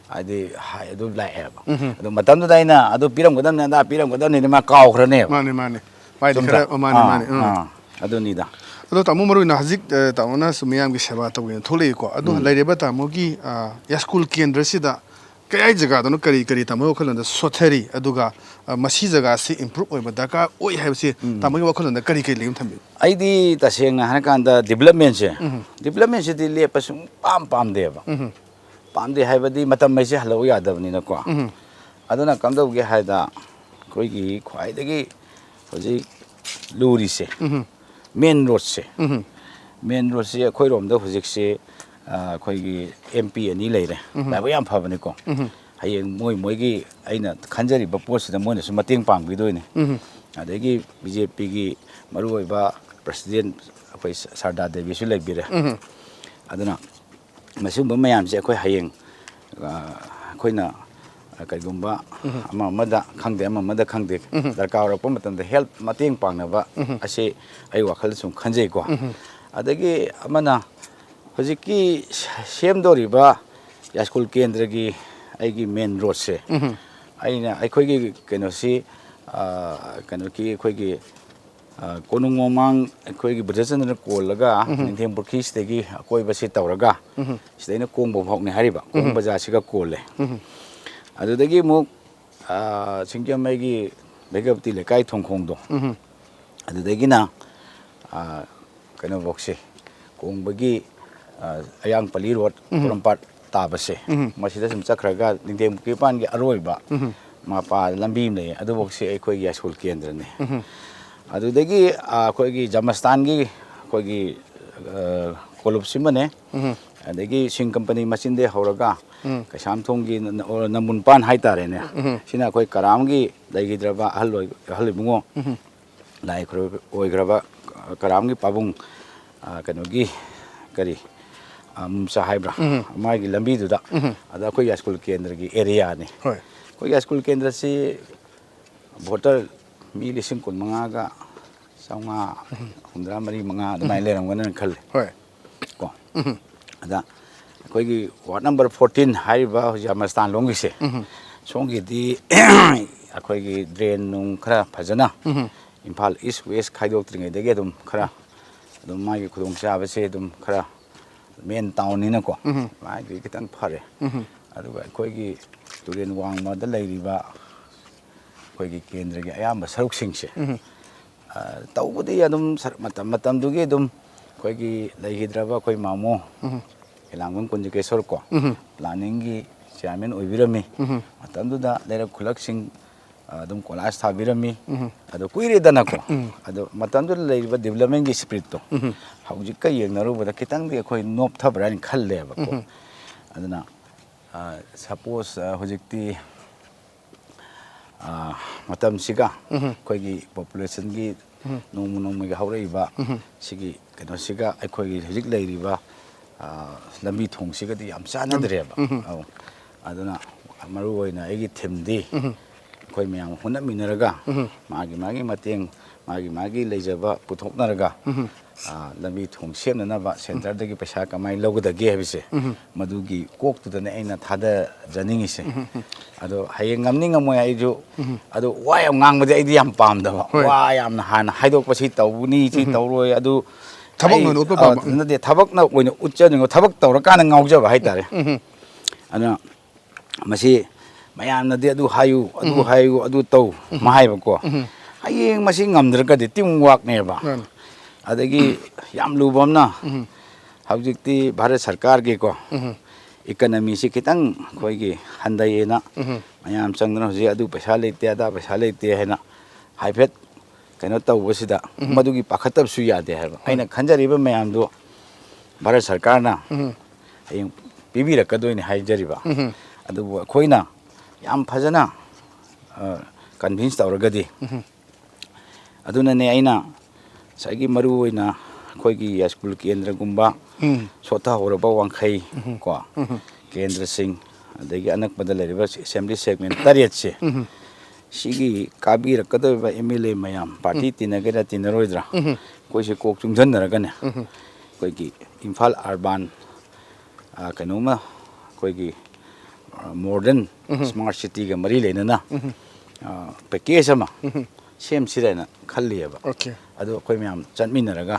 [SPEAKER 2] ꯍꯥꯏꯗꯤ ꯑꯗꯨꯝ ꯂꯥꯛꯑꯦꯕ ꯑꯗꯨ ꯃꯇꯝꯗꯨꯗ ꯑꯩꯅ ꯑꯗꯨ ꯄꯤꯔꯝꯒꯗꯕꯅꯤ ꯑꯗꯥ ꯄꯤꯔꯝꯒꯗꯕꯅꯤ ꯃꯥ ꯀꯥꯎꯈ꯭ꯔꯅꯦꯕ
[SPEAKER 1] ꯃꯥꯅꯦ ꯃꯥꯅꯦ ꯃꯥꯏꯗꯤ
[SPEAKER 2] ꯆꯨꯝꯗ꯭ꯔꯥ
[SPEAKER 1] ꯈꯔ ꯃꯥꯅꯦ ꯃꯥꯅꯦ
[SPEAKER 2] ꯑꯗꯨꯅꯤꯗ
[SPEAKER 1] ꯑꯗꯣ ꯇꯥꯃꯣ ꯃꯔꯨ ꯑꯣꯏꯅ ꯍꯧꯖꯤꯛ ꯇꯥꯃꯣꯅꯁꯨ ꯃꯤꯌꯥꯝꯒꯤ ꯁꯦꯕꯥ ꯇꯧꯒꯦꯅ ꯊꯣꯛꯂꯛꯏꯀꯣ ꯑꯗꯣ ꯂꯩꯔꯤꯕ ꯇꯥꯃꯣꯒꯤ ꯌꯥꯁꯀꯨꯜ ꯀꯦꯟꯗ꯭ꯔꯁꯤꯗ ꯀꯌꯥꯏ ꯖꯒꯥꯗꯅꯣ ꯀꯔꯤ ꯀꯔꯤ ꯇꯥꯃꯣꯒꯤ ꯋꯥꯈꯜꯂꯣꯟꯗ ꯁꯣꯊꯔꯤ ꯑꯗꯨꯒ ꯃꯁꯤ ꯖꯒꯥꯁꯤ ꯏꯝꯄ꯭ꯔꯨꯞ ꯑꯣꯏꯕ ꯗꯔꯀꯥꯔ ꯑꯣꯏ ꯍꯥꯏꯕꯁꯤ ꯇꯥꯃꯣꯒꯤ ꯋꯥꯈꯜꯂꯣꯟꯗ ꯀꯔꯤ ꯀꯔꯤ ꯂꯩꯕ ꯊꯝꯕꯤꯌꯨ
[SPEAKER 2] ꯑꯩꯗꯤ ꯇꯁꯦꯡꯅ ꯍꯥꯏꯔꯀꯥꯟꯗ ꯗꯤꯕꯂꯞꯃꯦꯟꯁꯤꯗꯤ ꯂꯦꯞꯄ ꯁꯨꯡ ꯄꯥꯝꯗꯦꯕ ꯄꯥꯝꯗꯦ ꯍꯥꯏꯕꯗꯤ ꯃꯇꯝ ꯍꯥꯏꯁꯦ ꯍꯜꯂꯛꯎ ꯌꯥꯗꯕꯅꯤꯅꯀꯣ ꯑꯗꯨꯅ ꯀꯝꯗꯧꯒꯦ ꯍꯥꯏꯗ ꯑꯩꯈꯣꯏꯒꯤ ꯈ꯭ꯋꯥꯏꯗꯒꯤ ꯍꯧꯖꯤꯛ ꯂꯨꯔꯤꯁꯦ ꯃꯦꯟ ꯔꯣꯗꯁꯦ ꯃꯦꯟ ꯔꯣꯗꯁꯦ ꯑꯩꯈꯣꯏꯔꯣꯝꯗ ꯍꯧꯖꯤꯛꯁꯦ ꯑꯩꯈꯣꯏꯒꯤ MP ꯑꯅꯤ ꯂꯩꯔꯦ ꯂꯥꯏꯕꯛ ꯌꯥꯝ ꯐꯕꯅꯤꯀꯣ ꯍꯌꯦꯡ ꯃꯣꯏꯒꯤ ꯑꯩꯅ ꯈꯟꯖꯔꯤꯕ ꯄꯣꯠꯁꯤꯗ ꯃꯣꯏꯅꯁꯨ ꯃꯇꯦꯡ ꯄꯥꯡꯕꯤꯗꯣꯏꯅꯤ ꯑꯗꯒꯤ BJPꯒꯤ ꯃꯔꯨꯑꯣꯏꯕ ꯄ꯭ꯔꯁꯤꯗꯦꯟ ꯑꯩꯈꯣꯏ ꯁꯔꯗꯥ ꯗꯦꯕꯤꯁꯨ ꯂꯩꯕꯤꯔꯦ ꯑꯗꯨꯅ ꯃꯁꯤꯒꯨꯝꯕ ꯃꯌꯥꯝꯁꯦ ꯑꯩꯈꯣꯏ ꯍꯌꯦꯡ ꯑꯩꯈꯣꯏꯅ ꯀꯩꯒꯨꯝꯕ ꯑꯃꯗ ꯈꯪꯗꯦ ꯗꯔꯀꯥꯔ ꯑꯣꯏꯔꯛꯄ ꯃꯇꯝꯗ ꯍꯦꯜꯞ ꯃꯇꯦꯡ ꯄꯥꯡꯅꯕ ꯑꯁꯤ ꯑꯩ ꯋꯥꯈꯜꯗ ꯁꯨꯝ ꯈꯟꯖꯩꯀꯣ ꯑꯗꯒꯤ ꯑꯃꯅ ꯍꯧꯖꯤꯛꯀꯤ ꯁꯦꯝꯗꯧꯔꯤꯕ ꯌꯥꯏꯁꯀꯨꯜ ꯀꯦꯟꯗ꯭ꯔꯒꯤ ꯑꯩꯒꯤ ꯃꯦꯟ ꯔꯣꯗꯁꯦ ꯑꯩꯈꯣꯏꯒꯤ ꯀꯩꯅꯣꯁꯤ ꯑꯩꯈꯣꯏꯒꯤ ꯀꯣꯅꯨꯡ ꯃꯃꯥꯡ ꯑꯩꯈꯣꯏꯒꯤ ꯕꯨꯙꯆꯟꯗ꯭ꯔꯅ ꯀꯣꯜꯂꯒ ꯅꯤꯡꯊꯦꯝ ꯄꯨꯈ꯭ꯔꯤꯁꯤꯗꯒꯤ ꯑꯀꯣꯏꯕꯁꯤ ꯇꯧꯔꯒ ꯁꯤꯗꯩꯅ ꯀꯣꯡꯕ ꯐꯥꯎꯅꯤ ꯍꯥꯏꯔꯤꯕ ꯀꯣꯡ ꯕꯖꯥꯔꯁꯤꯒ ꯀꯣꯜꯂꯦ ꯑꯗꯨꯗꯒꯤ ꯑꯃꯨꯛ ꯁꯤꯡꯖꯃꯩꯒꯤ ꯚꯩꯒꯞꯇꯤ ꯂꯩꯀꯥꯏ ꯊꯣꯡꯈꯣꯡꯗꯣ ꯑꯗꯨꯗꯒꯤꯅ ꯀꯩꯅꯣꯐꯧꯁꯦ ꯀꯣꯡꯕꯒꯤ ꯑꯌꯥꯡꯄꯜꯂꯤ ꯔꯣꯗ ꯄꯣꯔꯣꯝꯄꯥꯠ ꯇꯥꯕꯁꯦ ꯃꯁꯤꯗ ꯁꯨꯝ ꯆꯠꯈ꯭ꯔꯒ ꯅꯤꯡꯊꯦꯝ ꯄꯨꯈ꯭ꯔꯤ ꯃꯄꯥꯟꯒꯤ ꯑꯔꯣꯏꯕ ꯃꯄꯥ ꯂꯝꯕꯤ ꯑꯃ ꯂꯩꯌꯦ ꯑꯗꯨꯐꯧꯁꯦ ꯑꯩꯈꯣꯏꯒꯤ ꯌꯥꯏꯁꯀꯨꯜ ꯀꯦꯟꯗ꯭ꯔꯅꯤ ꯑꯗꯨꯗꯒꯤ ꯑꯩꯈꯣꯏꯒꯤ ꯖꯃꯁꯇꯥꯟꯒꯤ ꯑꯩꯈꯣꯏꯒꯤ ꯀꯣꯂꯨꯞꯁꯤꯃꯅꯦ ꯑꯗꯒꯤ ꯁꯤꯡ ꯀꯝꯄꯅꯤ ꯃꯆꯤꯟꯗꯒꯤ ꯍꯧꯔꯒ ꯀꯩꯁꯥꯝꯊꯣꯡꯒꯤ ꯅꯝꯕꯨꯟꯄꯥꯟ ꯍꯥꯏꯇꯥꯔꯦꯅꯦ ꯁꯤꯅ ꯑꯩꯈꯣꯏ ꯀꯔꯥꯝꯒꯤ ꯂꯩꯈꯤꯗ꯭ꯔꯕ ꯑꯍꯜ ꯏꯕꯨꯡꯉꯣ ꯂꯥꯏ ꯑꯣꯏꯈ꯭ꯔꯕ ꯀꯔꯥꯝꯒꯤ ꯄꯥꯕꯨꯡ ꯀꯩꯅꯣꯒꯤ ꯀꯔꯤ ꯃꯨꯝꯆꯥ ꯍꯥꯏꯕ꯭ꯔꯥ ꯃꯥꯒꯤ ꯂꯝꯕꯤꯗꯨꯗ ꯑꯗ ꯑꯩꯈꯣꯏ ꯌꯥꯏꯁꯀꯨꯜ ꯀꯦꯟꯗ꯭ꯔꯒꯤ ꯑꯦꯔꯤꯌꯥꯅꯤ ꯑꯩꯈꯣꯏ ꯌꯥꯏꯁꯀꯨꯜ ꯀꯦꯟꯗ꯭ꯔꯁꯤ ꯚꯣꯇꯔ ꯃꯤ 25,984 ꯑꯗꯨꯃꯥꯏꯅ ꯂꯩꯔꯝꯒꯅꯤꯅ ꯈꯜꯂꯤ ꯀꯣ ꯑꯗ ꯑꯩꯈꯣꯏꯒꯤ ꯋꯥꯔꯗ ꯅꯝꯕꯔ 14 ꯍꯥꯏꯔꯤꯕ ꯍꯧꯖꯤꯛ ꯖꯃꯁꯇꯥꯟ ꯂꯣꯝꯒꯤꯁꯦ ꯁꯣꯝꯒꯤꯗꯤ ꯑꯩꯈꯣꯏꯒꯤ ꯗ꯭ꯔꯦꯟ ꯅꯨꯡ ꯈꯔ ꯐꯖꯅ ꯏꯝꯐꯥꯜ ꯏꯁ ꯋꯦꯁ ꯈꯥꯏꯗꯣꯛꯇ꯭ꯔꯤꯉꯩꯗꯒꯤ ꯑꯗꯨꯝ ꯈꯔ ꯑꯗꯨꯝ ꯃꯥꯒꯤ ꯈꯨꯗꯣꯡꯆꯥꯕꯁꯦ ꯑꯗꯨꯝ ꯈꯔ ꯃꯦꯟ ꯇꯥꯎꯟꯅꯤꯅꯀꯣ ꯃꯥꯒꯤ ꯈꯤꯇꯪ ꯐꯔꯦ ꯑꯗꯨꯒ ꯑꯩꯈꯣꯏꯒꯤ ꯇꯨꯔꯦꯟ ꯋꯥꯡꯃꯗ ꯂꯩꯔꯤꯕ ꯑꯩꯈꯣꯏꯒꯤ ꯀꯦꯟꯗ꯭ꯔꯒꯤ ꯑꯌꯥꯝꯕ ꯁꯔꯨꯛꯁꯤꯡꯁꯦ ꯇꯧꯕꯗꯤ ꯑꯗꯨꯝ ꯃꯇꯝꯗꯨꯒꯤ ꯑꯗꯨꯝ ꯑꯩꯈꯣꯏꯒꯤ ꯂꯩꯈꯤꯗ꯭ꯔꯕ ꯑꯩꯈꯣꯏ ꯃꯥꯃꯣ ꯍꯦꯂꯥꯡꯕꯝ ꯀꯨꯟꯖꯀꯦꯁꯣꯔ ꯀꯣ ꯄ꯭ꯂꯥꯅꯤꯡꯒꯤ ꯆꯤꯌꯥꯔꯃꯦꯟ ꯑꯣꯏꯕꯤꯔꯝꯃꯤ ꯃꯇꯝꯗꯨꯗ ꯂꯩꯔꯛ ꯈꯨꯜꯂꯛꯁꯤꯡ ꯑꯗꯨꯝ ꯀꯣꯂꯥꯁ ꯊꯥꯕꯤꯔꯝꯃꯤ ꯑꯗꯣ ꯀꯨꯏꯔꯦꯗꯅꯀꯣ ꯑꯗꯣ ꯃꯇꯝꯗꯨꯗ ꯂꯩꯔꯤꯕ ꯗꯤꯕꯂꯞꯃꯦꯟꯒꯤ ꯁ꯭ꯄꯤꯔꯤꯠꯇꯣ ꯍꯧꯖꯤꯛꯀ ꯌꯦꯡꯅꯔꯨꯕꯗ ꯈꯤꯇꯪꯗꯤ ꯑꯩꯈꯣꯏ ꯅꯣꯞꯊꯕ꯭ꯔꯥ ꯍꯥꯏꯅ ꯈꯜꯂꯦꯕꯀꯣ ꯑꯗꯨꯅ ꯁꯄꯣꯁ ꯍꯧꯖꯤꯛꯇꯤ ꯃꯇꯝꯁꯤꯒ ꯑꯩꯈꯣꯏꯒꯤ ꯄꯣꯄꯨꯂꯦꯁꯟꯒꯤ ꯅꯣꯡꯃ ꯅꯣꯡꯃꯒꯤ ꯍꯧꯔꯛꯏꯕ ꯁꯤꯒꯤ ꯀꯩꯅꯣꯁꯤꯒ ꯑꯩꯈꯣꯏꯒꯤ ꯍꯧꯖꯤꯛ ꯂꯩꯔꯤꯕ ꯂꯝꯕꯤ ꯊꯣꯡꯁꯤꯒꯗꯤ ꯌꯥꯝ ꯆꯥꯟꯅꯗ꯭ꯔꯦꯕ ꯑꯗꯨꯅ ꯃꯔꯨ ꯑꯣꯏꯅ ꯑꯩꯒꯤ ꯊꯤꯝꯗꯤ ꯑꯩꯈꯣꯏ ꯃꯌꯥꯝ ꯍꯣꯠꯅꯃꯤꯟꯅꯔꯒ ꯃꯥꯒꯤ ꯃꯇꯦꯡ ꯃꯥꯒꯤ ꯂꯩꯖꯕ ꯄꯨꯊꯣꯛꯅꯔꯒ ꯂꯝꯕꯤ ꯊꯣꯡ ꯁꯦꯝꯅꯅꯕ ꯁꯦꯟꯇꯔꯗꯒꯤ ꯄꯩꯁꯥ ꯀꯃꯥꯏꯅ ꯂꯧꯒꯗꯒꯦ ꯍꯥꯏꯕꯁꯦ ꯃꯗꯨꯒꯤ ꯀꯣꯛꯇꯨꯗꯅꯦ ꯑꯩꯅ ꯊꯥꯗꯖꯅꯤꯡꯉꯤꯁꯦ ꯑꯗꯣ ꯍꯌꯦꯡ ꯉꯝꯅꯤ ꯉꯝꯃꯣꯏ ꯑꯩꯁꯨ ꯑꯗꯣ ꯋꯥ ꯌꯥꯝ ꯉꯥꯡꯕꯗꯤ ꯑꯩꯗꯤ ꯌꯥꯝ ꯄꯥꯝꯗꯕ ꯋꯥ ꯌꯥꯝꯅ ꯍꯥꯟꯅ ꯍꯥꯏꯗꯣꯛꯄ ꯁꯤ ꯇꯧꯅꯤ ꯁꯤ ꯇꯧꯔꯣꯏ ꯑꯗꯨ
[SPEAKER 1] ꯊꯕꯛꯅ ꯑꯣꯏꯅ ꯎꯠꯄ ꯄꯥꯝꯕ
[SPEAKER 2] ꯅꯠꯇꯦ ꯊꯕꯛꯅ ꯑꯣꯏꯅ ꯎꯠꯆꯅꯤꯡꯕ ꯊꯕꯛ ꯇꯧꯔꯀꯥꯟꯗ ꯉꯥꯎꯖꯕ ꯍꯥꯏꯇꯥꯔꯦ ꯑꯗꯨꯅ ꯃꯁꯤ ꯃꯌꯥꯝꯅꯗꯤ ꯑꯗꯨ ꯍꯥꯏꯌꯨ ꯑꯗꯨ ꯇꯧ ꯍꯥꯏꯕꯀꯣ ꯍꯌꯦꯡ ꯃꯁꯤ ꯉꯝꯗ꯭ꯔꯒꯗꯤ ꯇꯤꯝ ꯋꯥꯛꯅꯦꯕ ꯑꯗꯒꯤ ꯌꯥꯝ ꯂꯨꯕ ꯑꯃꯅ ꯍꯧꯖꯤꯛꯇꯤ ꯚꯥꯔꯠ ꯁꯔꯀꯥꯔꯒꯤꯀꯣ ꯏꯀꯅꯃꯤꯁꯤ ꯈꯤꯇꯪ ꯑꯩꯈꯣꯏꯒꯤ ꯍꯟꯊꯩꯌꯦꯅ ꯃꯌꯥꯝ ꯆꯪꯗꯅ ꯍꯧꯖꯤꯛ ꯑꯗꯨ ꯄꯩꯁా ꯂꯩꯇꯦ ꯑꯗꯥ ꯄꯩꯁా ꯂꯩꯇꯦ ꯍꯥꯏꯅ ꯍꯥꯏꯐꯦꯠ ꯀꯩꯅꯣ ꯇꯧꯕꯁꯤꯗ ꯃꯗꯨꯒꯤ ꯄꯥꯈꯠꯇꯕꯁꯨ ꯌꯥꯗꯦ ꯍꯥꯏꯕ ꯑꯩꯅ ꯈꯟꯖꯔꯤꯕ ꯃꯌꯥꯝꯗꯨ ꯚꯥꯔꯠ ꯁꯔꯀꯥꯔꯅ ꯍꯌꯦꯡ ꯄꯤꯕꯤꯔꯛꯀꯗꯣꯏꯅꯤ ꯍꯥꯏꯖꯔꯤꯕ ꯑꯗꯨꯕꯨ ꯑꯩꯈꯣꯏꯅ ꯌꯥꯝ ꯐꯖꯅ ꯀꯟꯚꯤꯟꯁ ꯇꯧꯔꯒꯗꯤ ꯑꯗꯨꯅꯅꯦ ꯑꯩꯅ ꯉꯁꯥꯏꯒꯤ ꯃꯔꯨꯑꯣꯏꯅ ꯑꯩꯈꯣꯏꯒꯤ ꯌꯥꯏꯁꯀꯨꯜ ꯀꯦꯟꯗ꯭ꯔꯒꯨꯝꯕ ꯁꯣꯠꯊꯍꯧꯔꯕ ꯋꯥꯡꯈꯩ ꯀꯣ ꯀꯦꯟꯗ꯭ꯔꯁꯤꯡ ꯑꯗꯒꯤ ꯑꯅꯛꯄꯗ ꯂꯩꯔꯤꯕ ꯑꯦꯁꯦꯝꯕ꯭ꯂꯤ ꯁꯦꯒꯃꯦꯟ 8ꯁꯦ ꯁꯤꯒꯤ ꯀꯥꯕꯤꯔꯛꯀꯗꯧꯔꯤꯕ MLA ꯃꯌꯥꯝ ꯄꯥꯔꯇꯤ ꯇꯤꯟꯅꯒꯦꯔꯥ ꯇꯤꯟꯅꯔꯣꯏꯗ꯭ꯔꯥ ꯑꯩꯈꯣꯏꯁꯦ ꯀꯣꯛ ꯆꯨꯡꯁꯤꯟꯅꯔꯒꯅꯦ ꯑꯩꯈꯣꯏꯒꯤ ꯏꯝꯐꯥꯜ ꯑꯔꯕꯥꯟ ꯀꯩꯅꯣꯃ ꯑꯩꯈꯣꯏꯒꯤ ꯃꯣꯗꯔꯟ ꯁ꯭ꯃꯥꯔꯠ ꯁꯤꯇꯤꯒ ꯃꯔꯤ ꯂꯩꯅꯅ ꯄꯦꯀꯦꯖ ꯑꯃ ꯁꯦꯝꯁꯤꯔꯅ ꯈꯜꯂꯤꯑꯕ ꯑꯗꯨ ꯑꯩꯈꯣꯏ ꯃꯌꯥꯝ ꯆꯠꯃꯤꯟꯅꯔꯒ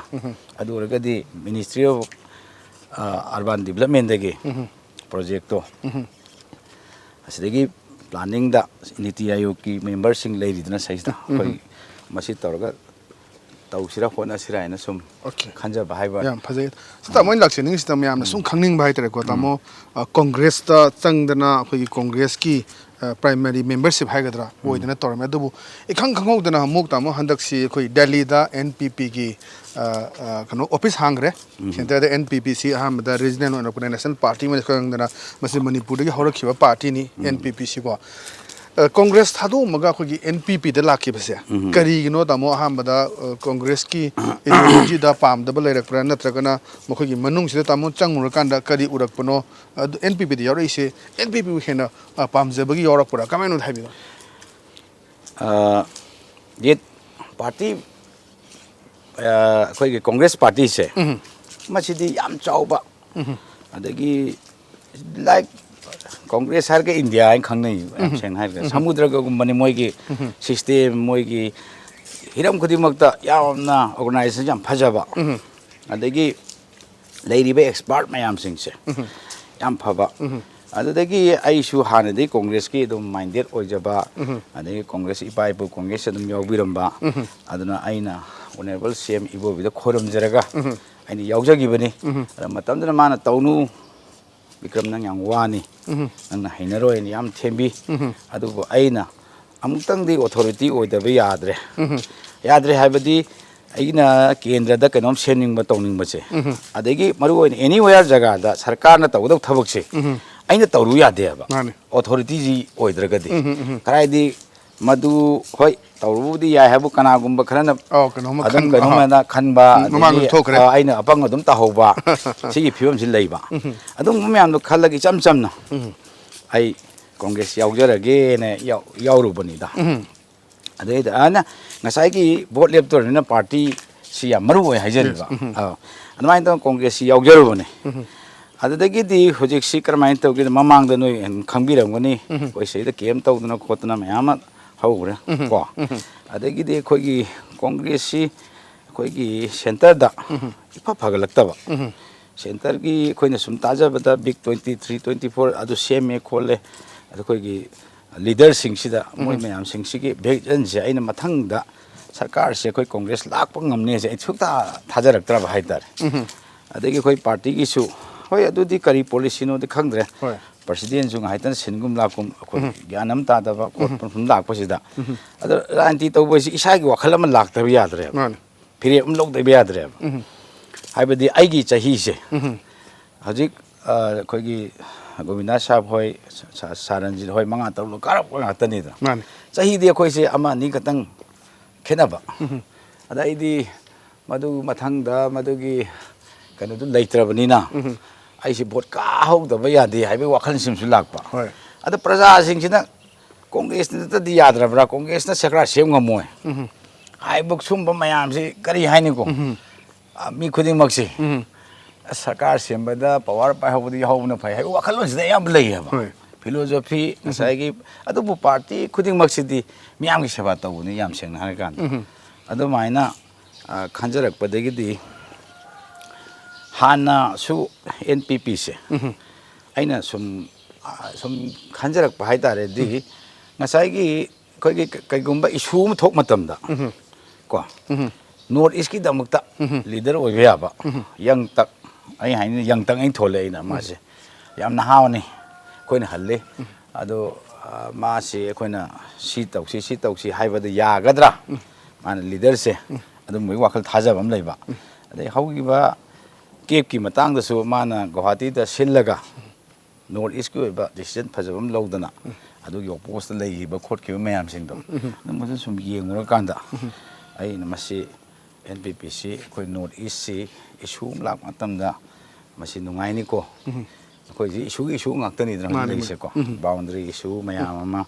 [SPEAKER 2] ꯑꯗꯨ ꯑꯣꯏꯔꯒꯗꯤ ꯃꯤꯅꯤꯁꯇ꯭ꯔꯤ ꯑꯣꯐ ꯑꯔꯕꯥꯟ ꯗꯤꯕꯂꯞꯃꯦꯟꯗꯒꯤ ꯄ꯭ꯔꯣꯖꯦꯛꯇꯣ ꯑꯁꯤꯗꯒꯤ ꯄ꯭ꯂꯥꯅꯤꯡꯗ ꯅꯤꯇꯤ ꯑꯌꯣꯒꯀꯤ ꯃꯦꯝꯕꯔꯁꯤꯡ ꯂꯩꯔꯤꯗꯅ ꯁꯩꯁꯤꯗ ꯑꯩꯈꯣꯏ ꯃꯁꯤ ꯇꯧꯔꯒ ꯇꯧꯁꯤꯔꯥ ꯍꯣꯠꯅꯁꯤꯔꯥ ꯍꯥꯏꯅ ꯁꯨꯝ ꯈꯟꯖꯕ ꯍꯥꯏꯕ
[SPEAKER 1] ꯌꯥꯝ ꯐꯖꯩ ꯇꯥꯃꯣ ꯑꯩꯅ ꯂꯥꯛꯆꯅꯤꯡꯉꯤꯁꯤꯗ ꯃꯌꯥꯝꯅ ꯁꯨꯝ ꯈꯪꯅꯤꯡꯕ ꯍꯥꯏꯇꯥꯔꯦꯀꯣ ꯇꯥꯃꯣ ꯀꯣꯡꯒ꯭ꯔꯦꯁꯇ ꯆꯪꯗꯅ ꯑꯩꯈꯣꯏꯒꯤ ꯀꯣꯡꯒ꯭ꯔꯦꯁꯀꯤ ꯄ꯭ꯔꯥꯏꯃꯥꯔꯤ ꯃꯦꯝꯕꯔꯁꯤꯞ ꯍꯥꯏꯒꯗ꯭ꯔꯥ ꯑꯣꯏꯗꯅ ꯇꯧꯔꯝꯃꯦ ꯑꯗꯨꯕꯨ ꯏꯈꯪ ꯈꯪꯍꯧꯗꯅ ꯑꯃꯨꯛ ꯇꯥꯃꯣ ꯍꯟꯗꯛꯁꯤ ꯑꯩꯈꯣꯏ ꯗꯦꯜꯂꯤꯗ NPPꯒꯤ ꯀꯩꯅꯣ ꯑꯣꯐꯤꯁ ꯍꯥꯡꯈ꯭ꯔꯦ ꯁꯦꯟꯇꯔꯗ NPPꯁꯤ ꯑꯍꯥꯟꯕꯗ ꯔꯤꯖꯅꯦꯜ ꯑꯣꯏꯅ ꯅꯦꯁꯅꯦꯜ ꯄꯥꯔꯇꯤ ꯑꯃ ꯈꯪꯗꯅ ꯃꯁꯤ ꯃꯅꯤꯄꯨꯔꯗꯒꯤ ꯍꯧꯔꯛꯈꯤꯕ ꯄꯥꯔꯇꯤꯅꯤ NPPꯁꯤꯀꯣ ꯀꯣꯡꯒ꯭ꯔꯦꯁ ꯊꯥꯗꯣꯛꯑꯝꯃꯒ ꯑꯩꯈꯣꯏꯒꯤ NPPꯗ ꯂꯥꯛꯈꯤꯕꯁꯦ ꯀꯔꯤꯒꯤꯅꯣ ꯇꯥꯃꯣ ꯑꯍꯥꯟꯕꯗ ꯀꯣꯡꯒ꯭ꯔꯦꯁꯀꯤ ꯏꯗꯤꯑꯣꯂꯣꯖꯤꯗ ꯄꯥꯝꯗꯕ ꯂꯩꯔꯛꯄ꯭ꯔꯥ ꯅꯠꯇ꯭ꯔꯒꯅ ꯃꯈꯣꯏꯒꯤ ꯃꯅꯨꯡꯁꯤꯗ ꯇꯥꯃꯣ ꯆꯪꯉꯨꯔꯀꯥꯟꯗ ꯀꯔꯤ उरꯛꯄꯅꯣ ꯑꯗꯨ NPPꯗ ꯌꯥꯎꯔꯛꯏꯁꯦ NPPꯕꯨ ꯍꯦꯟꯅ ꯄꯥꯝꯖꯕꯒꯤ ꯌꯥꯎꯔꯛꯄ꯭ꯔꯥ ꯀꯃꯥꯏꯅ ꯍꯥꯏꯕꯤꯌꯨ
[SPEAKER 2] ꯌꯦꯠ ꯄꯥꯔꯇꯤ ꯑꯩꯈꯣꯏꯒꯤ ꯀꯣꯡꯒ꯭ꯔꯦꯁ ꯄꯥꯔꯇꯤꯁꯦ ꯃꯁꯤꯗꯤ ꯌꯥꯝ ꯆꯥꯎꯕ ꯑꯗꯒꯤ ꯂꯥꯏꯛ ꯀꯣꯡꯒ꯭ꯔꯦꯁ ꯍꯥꯏꯔꯒ ꯏꯟꯗꯤꯌꯥ ꯍꯥꯏꯅ ꯈꯪꯅꯩ ꯌꯥꯝ ꯁꯦꯡꯅ ꯍꯥꯏꯔꯒ ꯁꯃꯨꯗ꯭ꯔꯒꯨꯝꯕꯅꯤ ꯃꯣꯏꯒꯤ ꯁꯤꯁꯇꯦꯝ ꯃꯣꯏꯒꯤ ꯍꯤꯔꯝ ꯈꯨꯗꯤꯡꯃꯛꯇ ꯌꯥꯝꯅ ꯑꯣꯔꯒꯅꯥꯏꯖꯦꯁꯟ ꯌꯥꯝ ꯐꯖꯕ ꯑꯗꯒꯤ ꯂꯩꯔꯤꯕ ꯑꯦꯛꯁꯄꯥꯔꯠ ꯃꯌꯥꯝꯁꯤꯡꯁꯦ ꯌꯥꯝ ꯐꯕ ꯑꯗꯨꯗꯒꯤ ꯑꯩꯁꯨ ꯍꯥꯟꯅꯗꯤ ꯀꯣꯡꯒ꯭ꯔꯦꯁꯀꯤ ꯑꯗꯨꯝ ꯃꯥꯏꯟꯗꯦꯠ ꯑꯣꯏꯖꯕ ꯑꯗꯒꯤ ꯀꯣꯡꯒ꯭ꯔꯦꯁ ꯏꯄꯥ ꯏꯄꯨ ꯀꯣꯡꯒ꯭ꯔꯦꯁ ꯑꯗꯨꯝ ꯌꯥꯎꯕꯤꯔꯝꯕ ꯑꯗꯨꯅ ꯑꯩꯅ ꯑꯣꯅꯦꯔꯦꯕꯜ CM ꯏꯕꯣꯕꯤꯗ ꯈꯣꯏꯔꯝꯖꯔꯒ ꯑꯩꯅ ꯌꯥꯎꯖꯈꯤꯕꯅꯤ ꯑꯗ ꯃꯇꯝꯗꯨꯗ ꯃꯥꯅ ꯇꯧꯅꯨ ꯕꯤꯀ꯭ꯔꯝ ꯅꯪ ꯌꯥꯝ ꯋꯥꯅꯤ ꯅꯪꯅ ꯍꯩꯅꯔꯣꯏꯅ ꯌꯥꯝ ꯊꯦꯝꯕꯤ ꯑꯗꯨꯕꯨ ꯑꯩꯅ ꯑꯃꯨꯛꯇꯪꯗꯤ ꯑꯣꯊꯣꯔꯤꯇꯤ ꯑꯣꯏꯗꯕ ꯌꯥꯗ꯭ꯔꯦ ꯌꯥꯗ꯭ꯔꯦ ꯍꯥꯏꯕꯗꯤ ꯑꯩꯅ ꯀꯦꯟꯗ꯭ꯔꯗ ꯀꯩꯅꯣꯝ ꯁꯦꯝꯅꯤꯡꯕ ꯇꯧꯅꯤꯡꯕꯁꯦ ꯑꯗꯒꯤ ꯃꯔꯨꯑꯣꯏꯅ ꯑꯦꯅꯤꯋꯦꯌꯔ ꯖꯒꯥꯗ ꯁꯔꯀꯥꯔꯅ ꯇꯧꯒꯗꯕ ꯊꯕꯛꯁꯦ ꯑꯩꯅ ꯇꯧꯔꯨ ꯌꯥꯗꯦꯕ ꯑꯣꯊꯣꯔꯤꯇꯤꯁꯤ ꯑꯣꯏꯗ꯭ꯔꯒꯗꯤ ꯀꯗꯥꯏꯗꯤ ꯃꯗꯨ ꯍꯣꯏ ꯇꯧꯔꯨꯕꯨꯗꯤ ꯌꯥꯏ ꯍꯥꯏꯕꯨ ꯀꯅꯥꯒꯨꯝꯕ ꯈꯔꯅ ꯑꯗꯨꯝ ꯀꯩꯅꯣꯝꯃꯅ ꯈꯟꯕ ꯑꯗꯒꯤ ꯑꯩꯅ ꯑꯄꯪ ꯑꯗꯨꯝ ꯇꯥꯍꯧꯕ ꯁꯤꯒꯤ ꯐꯤꯕꯝꯁꯤ ꯂꯩꯕ ꯑꯗꯨꯒꯨꯝꯕ ꯃꯌꯥꯝꯗꯣ ꯈꯜꯂꯒ ꯏꯆꯝ ꯆꯝꯅ ꯑꯩ ꯀꯣꯡꯒ꯭ꯔꯦꯁ ꯌꯥꯎꯖꯔꯒꯦꯅ ꯌꯥꯎꯔꯨꯕꯅꯤꯗ ꯑꯗꯩꯗ ꯑꯩꯅ ꯉꯁꯥꯏꯒꯤ ꯚꯣꯠ ꯂꯦꯞꯇꯣꯔꯤꯅ ꯄꯥꯔꯇꯤꯁꯤ ꯌꯥꯝ ꯃꯔꯨ ꯑꯣꯏ ꯍꯥꯏꯖꯔꯤꯕ ꯑꯗꯨꯃꯥꯏꯅ ꯇꯧꯅ ꯀꯣꯡꯒ꯭ꯔꯦꯁꯁꯤ ꯌꯥꯎꯖꯔꯨꯕꯅꯤ ꯑꯗꯨꯗꯒꯤꯗꯤ ꯍꯧꯖꯤꯛꯁꯤ ꯀꯔꯝꯍꯥꯏꯅ ꯇꯧꯒꯦꯗ ꯃꯃꯥꯡꯗ ꯅꯣꯏ ꯈꯪꯕꯤꯔꯝꯒꯅꯤ ꯑꯩꯈꯣꯏ ꯁꯤꯗ ꯀꯦꯝ ꯇꯧꯗꯅ ꯈꯣꯠꯇꯅ ꯃꯌꯥꯝ ꯑꯃ ꯍꯧꯈ꯭ꯔꯦ ꯀꯣ ꯑꯗꯒꯤꯗꯤ ꯑꯩꯈꯣꯏꯒꯤ ꯀꯣꯡꯒ꯭ꯔꯦꯁꯁꯤ ꯑꯩꯈꯣꯏꯒꯤ ꯁꯦꯟꯇꯔꯗ ꯏꯐ ꯐꯒꯠꯂꯛꯇꯕ ꯁꯦꯟꯇꯔꯒꯤ ꯑꯩꯈꯣꯏꯅ ꯁꯨꯝ ꯇꯥꯖꯕꯗ ꯕꯤꯛ 23, 24 ꯑꯗꯨ ꯁꯦꯝꯃꯦ ꯈꯣꯠꯂꯦ ꯑꯗ ꯑꯩꯈꯣꯏꯒꯤ ꯂꯤꯗꯔꯁꯤꯡꯁꯤꯗ ꯃꯣꯏ ꯃꯌꯥꯝꯁꯤꯡꯁꯤꯒꯤ ꯚꯤꯖꯟꯁꯦ ꯑꯩꯅ ꯃꯊꯪꯗ ꯁꯔꯀꯥꯔꯁꯦ ꯑꯩꯈꯣꯏ ꯀꯣꯡꯒ꯭ꯔꯦꯁ ꯂꯥꯛꯄ ꯉꯝꯅꯦꯁꯦ ꯑꯩ ꯁꯨꯛꯊꯥ ꯊꯥꯖꯔꯛꯇ꯭ꯔꯕ ꯍꯥꯏꯇꯥꯔꯦ ꯑꯗꯒꯤ ꯑꯩꯈꯣই ꯄꯥꯔꯇꯤꯒꯤꯁꯨ ꯍꯣꯏ ꯑꯗꯨꯗꯤ ꯀꯔꯤ ꯄꯣꯂꯤꯁꯤꯅꯣꯗꯤ ꯈꯪꯗ꯭ꯔꯦ ꯄ꯭ꯔꯁꯤꯗꯦꯟꯁꯨ ꯉꯥꯏꯇꯅ ꯁꯤꯟꯒꯨꯝ ꯂꯥꯛꯀꯨꯝ ꯑꯩꯈꯣꯏ ꯒ꯭ꯌꯥꯟ ꯑꯃ ꯇꯥꯗꯕ ꯈꯣꯠꯄ ꯁꯨꯝ ꯂꯥꯛꯄꯁꯤꯗ ꯑꯗꯣ ꯔꯥꯖꯅꯤꯇꯤ ꯇꯧꯕꯁꯤ ꯏꯁꯥꯒꯤ ꯋꯥꯈꯜ ꯑꯃ ꯂꯥꯛꯇꯕ ꯌꯥꯗ꯭ꯔꯦꯕ ꯐꯤꯔꯦꯞ ꯑꯃ ꯂꯧꯗꯕ ꯌꯥꯗ꯭ꯔꯦꯕ ꯍꯥꯏꯕꯗꯤ ꯑꯩꯒꯤ ꯆꯍꯤꯁꯦ ꯍꯧꯖꯤꯛ ꯑꯩꯈꯣꯏꯒꯤ ꯒꯣꯕꯤꯟꯗꯥ ꯁꯥꯍꯦꯕ ꯍꯣꯏ ꯁꯥꯔꯟꯖꯤꯠ ꯍꯣꯏ 5-6 ꯀꯥꯔꯛꯄ ꯉꯥꯛꯇꯅꯤꯗꯅ ꯆꯍꯤꯗꯤ ꯑꯩꯈꯣꯏꯁꯦ ꯑꯃ ꯑꯅꯤ ꯈꯛꯇꯪ ꯈꯦꯠꯅꯕ ꯑꯗ ꯑꯩꯗꯤ ꯃꯗꯨ ꯃꯊꯪꯗ ꯃꯗꯨꯒꯤ ꯀꯩꯅꯣꯗꯨ ꯂꯩꯇ꯭ꯔꯕꯅꯤꯅ ꯑꯩꯁꯤ ꯚꯣꯠ ꯀꯥꯍꯧꯗꯕ ꯌꯥꯗꯦ ꯍꯥꯏꯕꯒꯤ ꯋꯥꯈꯜꯁꯤꯃꯁꯨ ꯂꯥꯛꯄ ꯑꯗ ꯄ꯭ꯔꯖꯥꯁꯤꯡꯁꯤꯅ ꯀꯣꯡꯒ꯭ꯔꯦꯁꯅꯇꯗꯤ ꯌꯥꯗ꯭ꯔꯕ꯭ꯔꯥ ꯀꯣꯡꯒ꯭ꯔꯦꯁꯅ ꯁꯔꯀꯥꯔ ꯁꯦꯝ ꯉꯝꯃꯣꯏ ꯍꯥꯏꯕ ꯁꯨꯝꯕ ꯃꯌꯥꯝꯁꯤ ꯀꯔꯤ ꯍꯥꯏꯅꯤꯀꯣ ꯃꯤ ꯈꯨꯗꯤꯡꯃꯛꯁꯤ ꯁꯔꯀꯥꯔ ꯁꯦꯝꯕꯗ ꯄꯋꯥꯔ ꯄꯥꯏꯍꯧꯕꯗ ꯌꯥꯎꯍꯧꯕꯅ ꯐꯩ ꯍꯥꯏꯕ ꯋꯥꯈꯜꯂꯣꯟꯁꯤꯗ ꯑꯌꯥꯝꯕ ꯂꯩꯌꯦꯕ ꯐꯤꯂꯣꯖꯣꯐꯤ ꯉꯁꯥꯏꯒꯤ ꯑꯗꯨꯕꯨ ꯄꯥꯔꯇꯤ ꯈꯨꯗꯤꯡꯃꯛꯁꯤꯗꯤ ꯃꯤꯌꯥꯝꯒꯤ ꯁꯦꯕꯥ ꯇꯧꯕꯅꯤ ꯌꯥꯝ ꯁꯦꯡꯅ ꯍꯥꯏꯔꯀꯥꯟꯗ ꯑꯗꯨꯃꯥꯏꯅ ꯈꯟꯖꯔꯛꯄꯗꯒꯤꯗꯤ ꯍꯥꯟꯅꯁꯨ NPPꯁꯦ ꯑꯩꯅ ꯁꯨꯝ ꯈꯟꯖꯔꯛꯄ ꯍꯥꯏꯇꯥꯔꯦꯗꯤ ꯉꯁꯥꯏꯒꯤ ꯑꯩꯈꯣꯏꯒꯤ ꯀꯩꯒꯨꯝꯕ ꯏꯁꯨ ꯑꯃ ꯊꯣꯛ ꯃꯇꯝꯗ ꯀꯣ ꯅꯣꯔꯠ ꯏꯁꯀꯤꯗꯃꯛꯇ ꯂꯤꯗꯔ ꯑꯣꯏꯕ ꯌꯥꯕ ꯌꯪꯇꯛ ꯑꯩ ꯍꯥꯏꯅ ꯌꯪꯇꯛ ꯑꯩꯅ ꯊꯣꯛꯂꯛꯏꯅ ꯃꯥꯁꯦ ꯌꯥꯝ ꯅꯍꯥꯅꯤ ꯑꯩꯈꯣꯏꯅ ꯍꯜꯂꯤ ꯑꯗꯣ ꯃꯥꯁꯤ ꯑꯩꯈꯣꯏꯅ ꯁꯤ ꯇꯧꯁꯤ ꯍꯥꯏꯕꯗ ꯌꯥꯒꯗ꯭ꯔꯥ ꯃꯥꯅ ꯂꯤꯗꯔꯁꯦ ꯑꯗꯨꯝꯕꯒꯤ ꯋꯥꯈꯜ ꯊꯥꯖꯕ ꯑꯃ ꯂꯩꯕ ꯑꯗꯩ ꯍꯧꯈꯤꯕ ꯀꯦꯞꯀꯤ ꯃꯇꯥꯡꯗꯁꯨ ꯃꯥꯅ ꯒꯨꯋꯥꯍꯥꯇꯤꯗ ꯁꯤꯜꯂꯒ ꯅꯣꯔꯠ ꯏꯁꯀꯤ ꯑꯣꯏꯕ ꯗꯤꯁꯤꯖꯟ ꯐꯖꯕ ꯑꯃ ꯂꯧꯗꯅ ꯑꯗꯨꯒꯤ ꯑꯣꯄꯣꯁꯇ ꯂꯩꯈꯤꯕ ꯈꯣꯠꯈꯤꯕ ꯃꯌꯥꯝꯁꯤꯡꯗꯣ ꯑꯗꯨꯝꯕꯗ ꯁꯨꯝ ꯌꯦꯡꯉꯨꯔꯀꯥꯟꯗ ꯑꯩꯅ ꯃꯁꯤ NPPC ꯑꯩꯈꯣꯏ ꯅꯣꯔꯠ ꯏꯁꯁꯤ ꯏꯁꯨ ꯑꯃ ꯂꯥꯛꯄ ꯃꯇꯝꯗ ꯃꯁꯤ ꯅꯨꯡꯉꯥꯏꯅꯤꯀꯣ ꯑꯩꯈꯣꯏꯁꯤ ꯏꯁꯨ ꯉꯥꯛꯇꯅꯤꯗꯅ ꯍꯧꯖꯤꯛ ꯂꯩꯔꯤꯁꯦꯀꯣ ꯕꯥꯎꯟꯗꯔꯤ ꯏꯁꯨ ꯃꯌꯥꯝ ꯑꯃ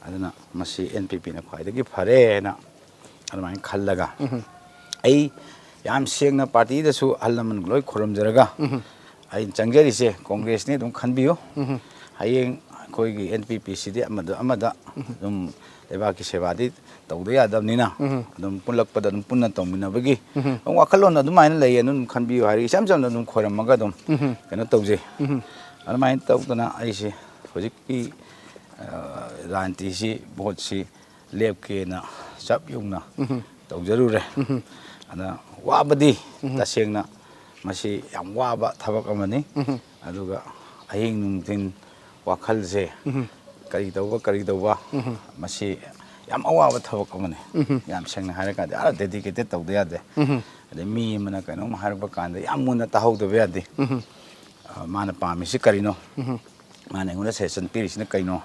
[SPEAKER 2] ꯑꯗꯨꯅ ꯃꯁꯤ NPPꯅ ꯈ꯭ꯋꯥꯏꯗꯒꯤ ꯐꯔꯦꯅ ꯑꯗꯨꯃꯥꯏꯅ ꯈꯜꯂꯒ ꯑꯩ ꯌꯥꯝ ꯁꯦꯡꯅ ꯄꯥꯔꯇꯤꯗꯁꯨ ꯑꯍꯜ ꯂꯃꯟ ꯂꯣꯏ ꯈꯨꯔꯨꯝꯖꯔꯒ ꯑꯩꯅ ꯆꯪꯖꯔꯤꯁꯦ ꯀꯣꯡꯒ꯭ꯔꯦꯁꯅꯤ ꯑꯗꯨꯝ ꯈꯟꯕꯤꯌꯨ ꯍꯌꯦꯡ ꯑꯩꯈꯣꯏꯒꯤ NPPꯁꯤꯗꯤ ꯑꯃꯗ ꯑꯗꯨꯝ ꯂꯩꯕꯥꯛꯀꯤ ꯁꯦꯕꯥꯗꯤ ꯇꯧꯗ ꯌꯥꯗꯕꯅꯤꯅ ꯑꯗꯨꯝ ꯄꯨꯜꯂꯛꯄꯗ ꯑꯗꯨꯝ ꯄꯨꯟꯅ ꯇꯧꯃꯤꯟꯅꯕꯒꯤ ꯋꯥꯈꯜꯂꯣꯟ ꯑꯗꯨꯃꯥꯏꯅ ꯂꯩꯌꯦ ꯑꯗꯨꯝ ꯈꯟꯕꯤꯌꯨ ꯍꯥꯏꯔꯒ ꯏꯆꯝ ꯆꯝꯅ ꯑꯗꯨꯝ ꯈꯣꯏꯔꯝꯃꯒ ꯑꯗꯨꯝ ꯀꯩꯅꯣ ꯇꯧꯖꯩ ꯑꯗꯨꯃꯥꯏꯅ ꯇꯧꯗꯅ ꯑꯩꯁꯦ ꯍꯧꯖꯤꯛꯀꯤ ꯔꯥꯖꯅꯤꯇꯤꯁꯤ ꯚꯣꯠꯁꯤ ꯂꯦꯞꯀꯦꯅ ꯆꯞ ꯌꯨꯡꯅ ꯇꯧꯖꯔꯨꯔꯦ ꯑꯗ ꯋꯥꯕꯗꯤ ꯇꯁꯦꯡꯅ ꯃꯁꯤ ꯌꯥꯝ ꯋꯥꯕ ꯊꯕꯛ ꯑꯃꯅꯤ ꯑꯗꯨꯒ ꯑꯍꯤꯡ ꯅꯨꯡꯊꯤꯟ ꯋꯥꯈꯜꯁꯦ ꯀꯔꯤ ꯇꯧꯕ ꯃꯁꯤ ꯌꯥꯝ ꯑꯋꯥꯕ ꯊꯕꯛ ꯑꯃꯅꯤ ꯌꯥꯝ ꯁꯦꯡꯅ ꯍꯥꯏꯔꯀꯥꯟꯗ ꯗꯦꯗꯤꯀꯦꯇꯦꯠ ꯇꯧꯗ ꯌꯥꯗꯦ ꯑꯗꯩ ꯃꯤ ꯑꯃꯅ ꯀꯩꯅꯣꯝ ꯍꯥꯏꯔꯛꯄ ꯀꯥꯟꯗ ꯌꯥꯝ ꯃꯨꯟꯅ ꯇꯥꯍꯧꯗꯕ ꯌꯥꯗꯦ ꯃꯥꯅ ꯄꯥꯝꯃꯤꯁꯤ ꯀꯔꯤꯅꯣ ꯃꯥꯅ ꯑꯩꯉꯣꯟꯗ ꯁꯖꯦꯁꯟ ꯄꯤꯔꯤꯁꯤꯅ ꯀꯩꯅꯣ